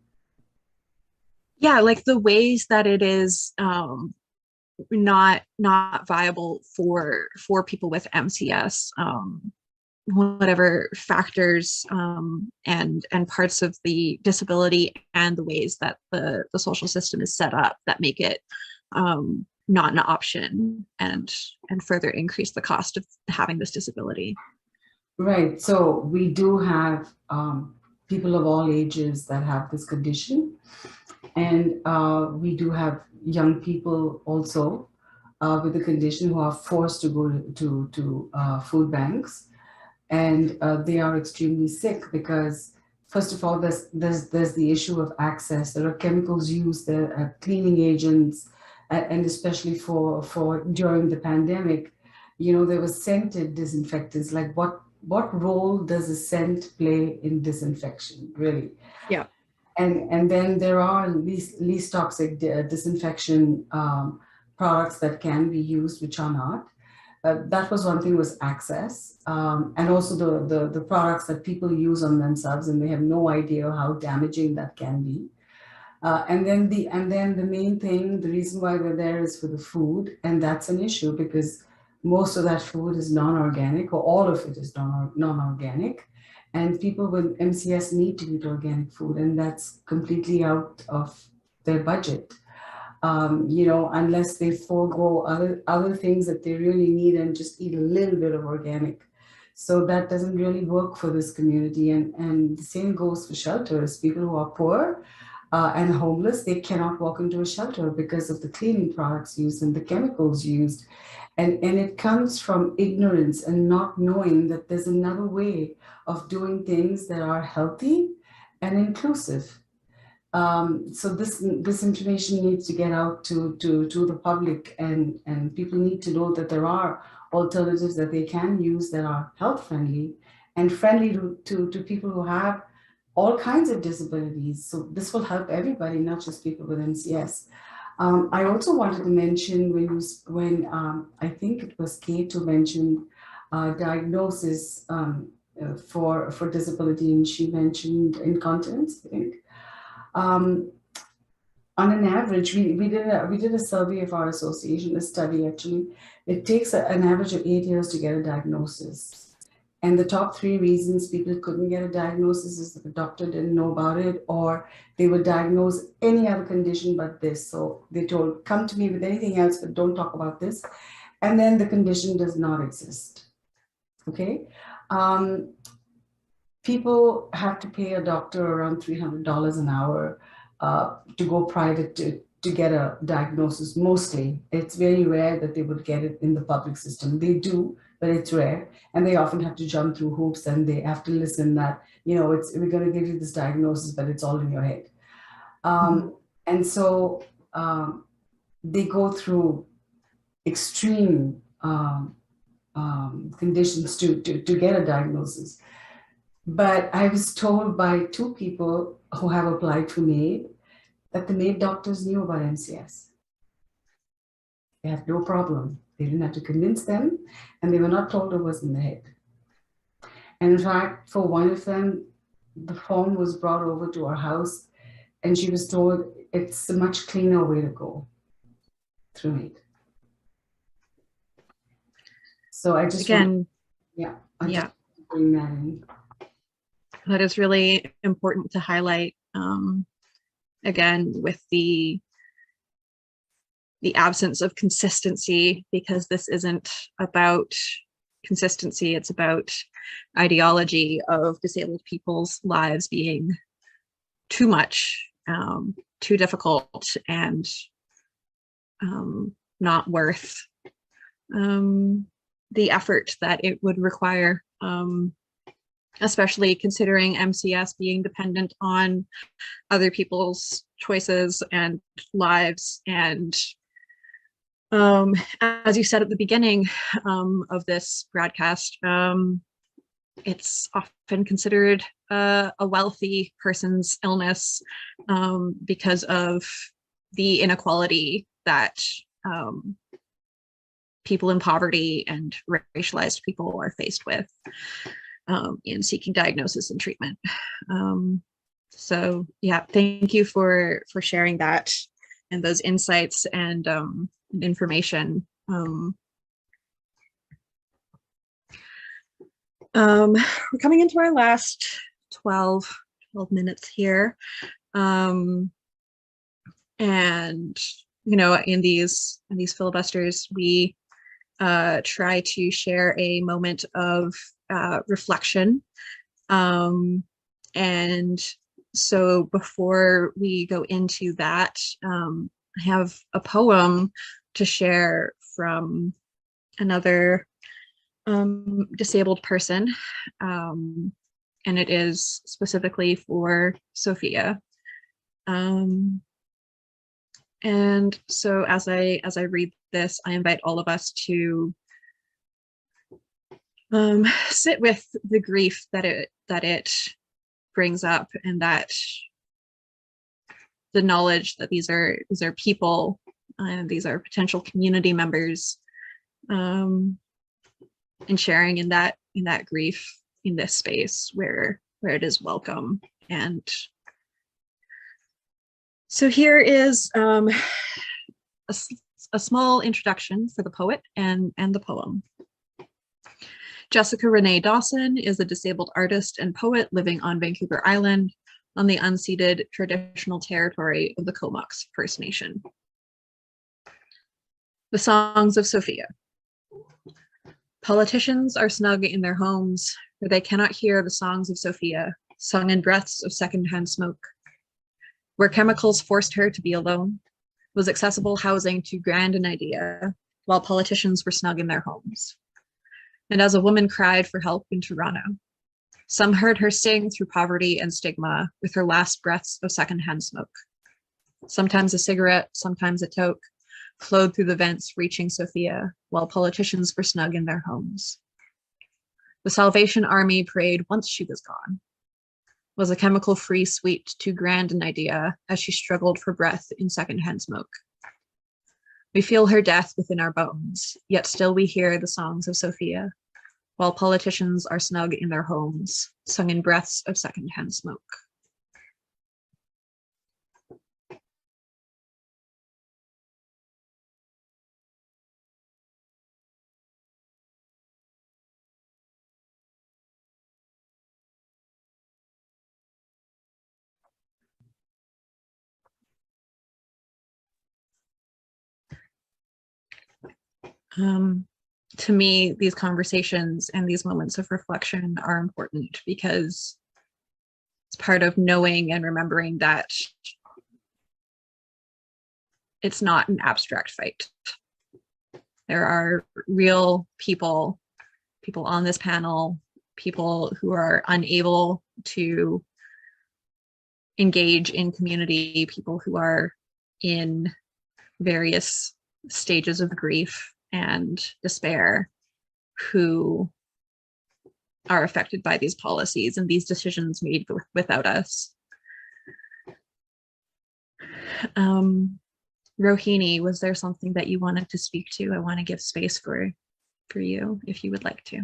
Yeah, like the ways that it is not viable for people with MCS, whatever factors and parts of the disability and the ways that the social system is set up that make it not an option and further increase the cost of having this disability. Right. So we do have people of all ages that have this condition. And we do have young people also with the condition who are forced to go to food banks. And they are extremely sick because, first of all, there's the issue of access. There are chemicals used, there are cleaning agents, and especially for during the pandemic, there was scented disinfectants. Like what role does a scent play in disinfection, really? Yeah. And then there are least toxic disinfection products that can be used, which are not. That was one thing, was access, and also the products that people use on themselves, and they have no idea how damaging that can be. And then the main thing, the reason why we're there is for the food, and that's an issue because most of that food is non-organic, or all of it is non-organic, and people with MCS need to eat organic food, and that's completely out of their budget. You know, unless they forego other things that they really need and just eat a little bit of organic. So that doesn't really work for this community, and the same goes for shelters. People who are poor and homeless, they cannot walk into a shelter because of the cleaning products used and the chemicals used. And it comes from ignorance and not knowing that there's another way of doing things that are healthy and inclusive. So this information needs to get out to the public, and people need to know that there are alternatives that they can use that are health friendly and friendly to people who have all kinds of disabilities. So this will help everybody, not just people with MCS. I also wanted to mention when I think it was Kate who mentioned diagnosis for disability, and she mentioned incontinence, I think. On an average, we did a survey of our association, a study actually. It takes an average of 8 years to get a diagnosis. And the top 3 reasons people couldn't get a diagnosis is that the doctor didn't know about it, or they would diagnose any other condition but this. So they told, come to me with anything else, but don't talk about this. And then the condition does not exist. Okay. People have to pay a doctor around $300 an hour to go private to get a diagnosis. Mostly, it's very rare that they would get it in the public system. They do, but it's rare, and they often have to jump through hoops, and they have to listen that, you know, we're going to give you this diagnosis, but it's all in your head. And so they go through extreme conditions to get a diagnosis. But I was told by 2 people who have applied for MAiD that the MAiD doctors knew about MCS. They had no problem. They didn't have to convince them, and they were not told it was in the head. And in fact, for one of them, the form was brought over to our house, and she was told it's a much cleaner way to go through MAiD. So I just Again, just bring that in. That is really important to highlight, again, with the absence of consistency, because this isn't about consistency, it's about ideology of disabled people's lives being too much, too difficult, and not worth the effort that it would require. Especially considering MCS being dependent on other people's choices and lives. And as you said at the beginning of this broadcast, it's often considered a wealthy person's illness because of the inequality that people in poverty and racialized people are faced with in seeking diagnosis and treatment. So yeah, thank you for sharing that and those insights and information. We're coming into our last 12 minutes here. And you know, in these filibusters, we try to share a moment of reflection. And so before we go into that, I have a poem to share from another disabled person, and it is specifically for Sophia. And so as I read this, I invite all of us to sit with the grief that it brings up, and that the knowledge that these are people, and these are potential community members, and sharing in that grief in this space where it is welcome and So here is a small introduction for the poet and the poem. Jessica Renee Dawson is a disabled artist and poet living on Vancouver Island on the unceded traditional territory of the Comox First Nation. The Songs of Sophia. Politicians are snug in their homes, where they cannot hear the songs of Sophia, sung in breaths of secondhand smoke. Where chemicals forced her to be alone, was accessible housing too grand an idea, while politicians were snug in their homes. And as a woman cried for help in Toronto, some heard her sing through poverty and stigma with her last breaths of secondhand smoke. Sometimes a cigarette, sometimes a toke, flowed through the vents reaching Sophia, while politicians were snug in their homes. The Salvation Army prayed once she was gone. Was a chemical-free sweet too grand an idea as she struggled for breath in secondhand smoke? We feel her death within our bones, yet still we hear the songs of Sophia, while politicians are snug in their homes, sung in breaths of secondhand smoke. To me, these conversations and these moments of reflection are important because it's part of knowing and remembering that it's not an abstract fight. There are real people on this panel, people who are unable to engage in community, people who are in various stages of grief and despair, who are affected by these policies and these decisions made without us. Rohini, was there something that you wanted to speak to? I want to give space for you if you would like to.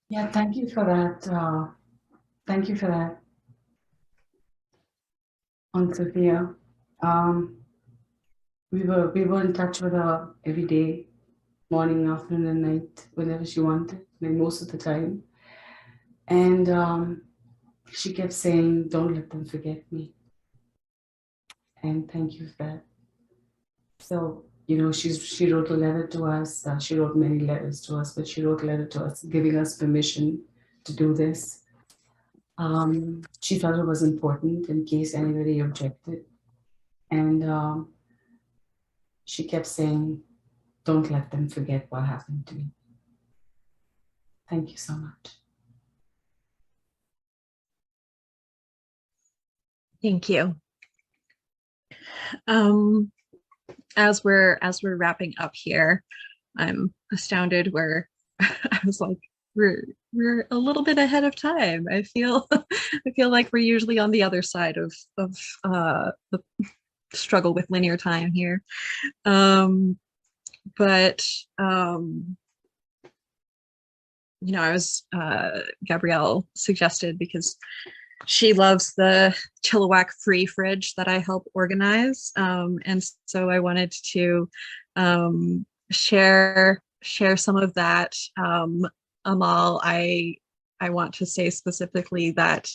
Yeah, thank you for that. Thank you for that. On Sophia, we were in touch with her every day, morning, afternoon, and night, whenever she wanted, like most of the time. And she kept saying, "Don't let them forget me." And thank you for that. So, you know, she wrote a letter to us. She wrote many letters to us, but she wrote a letter to us giving us permission to do this. She felt it was important in case anybody objected. And she kept saying, "Don't let them forget what happened to me." Thank you so much. Thank you. As we're wrapping up here, I'm astounded where I was like, we're a little bit ahead of time. I feel like we're usually on the other side of the struggle with linear time here. But you know, I was Gabrielle suggested because she loves the Chilliwack free fridge that I help organize, and so I wanted to share some of that. Amal, I want to say specifically that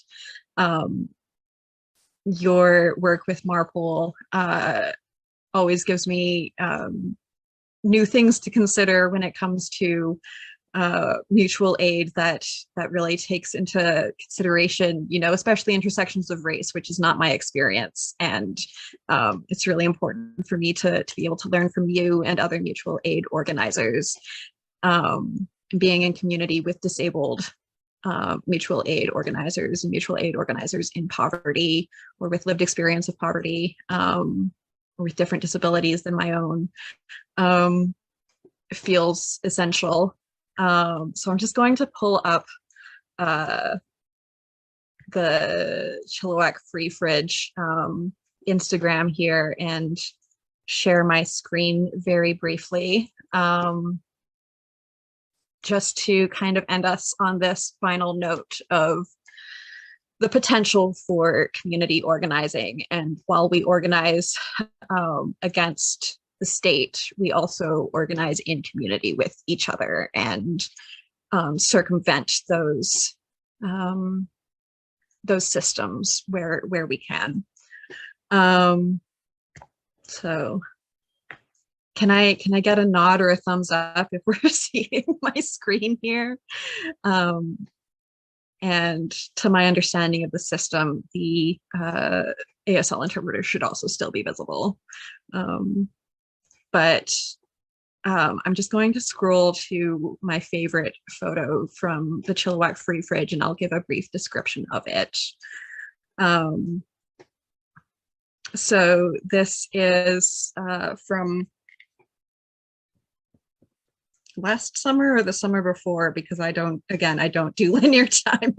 your work with Marpole always gives me new things to consider when it comes to mutual aid that really takes into consideration, you know, especially intersections of race, which is not my experience. And it's really important for me to be able to learn from you and other mutual aid organizers, being in community with disabled mutual aid organizers and mutual aid organizers in poverty or with lived experience of poverty, or with different disabilities than my own, feels essential. So I'm just going to pull up the Chilliwack Free Fridge Instagram here and share my screen very briefly, just to kind of end us on this final note of the potential for community organizing. And while we organize against the state, we also organize in community with each other and circumvent those systems where we can. So can I get a nod or a thumbs up if we're seeing my screen here? And to my understanding of the system, the ASL interpreter should also still be visible. But I'm just going to scroll to my favorite photo from the Chilliwack Free Fridge, and I'll give a brief description of it. So this is from last summer or the summer before, because I don't do linear time.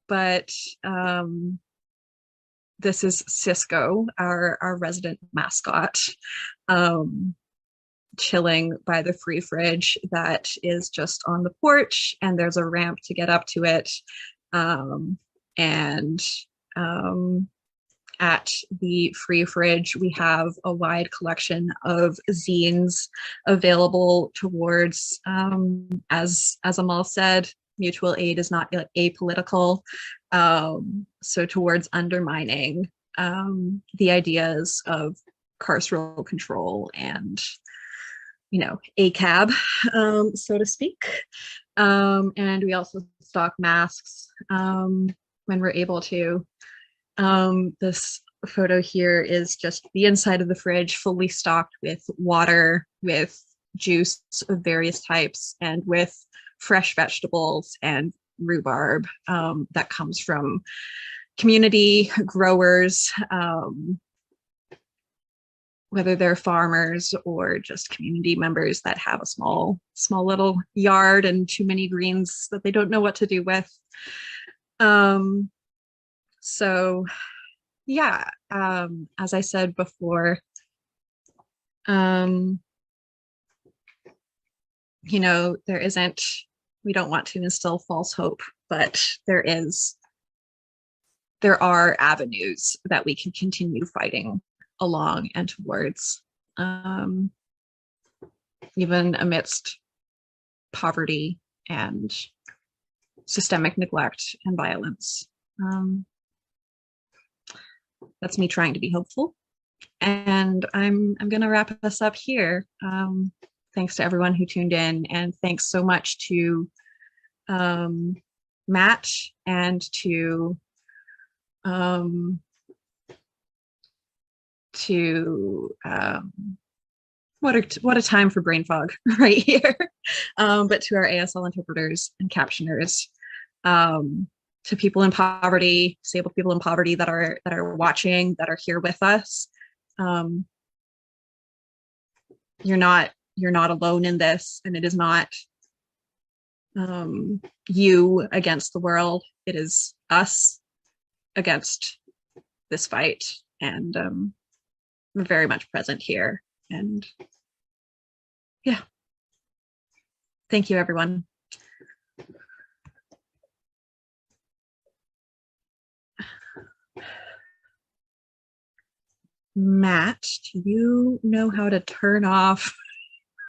But this is Cisco, our resident mascot, chilling by the free fridge that is just on the porch, and there's a ramp to get up to it. At the free fridge, we have a wide collection of zines available towards, as Amal said, mutual aid is not apolitical. So towards undermining the ideas of carceral control and, ACAB, so to speak. And we also stock masks when we're able to. This photo here is just the inside of the fridge, fully stocked with water, with juice of various types, and with fresh vegetables and rhubarb that comes from community growers, whether they're farmers or just community members that have a small little yard and too many greens that they don't know what to do with. So yeah, as I said before, we don't want to instill false hope, but there are avenues that we can continue fighting along and towards, even amidst poverty and systemic neglect and violence. That's me trying to be hopeful. And I'm going to wrap this up here. Thanks to everyone who tuned in, and thanks so much to Matt and to what a time for brain fog right here. But to our ASL interpreters and captioners, to people in poverty, disabled people in poverty that are watching, that are here with us. You're not alone in this, and it is not you against the world. It is us against this fight, and we're very much present here. And yeah, thank you, everyone. Matt, do you know how to turn off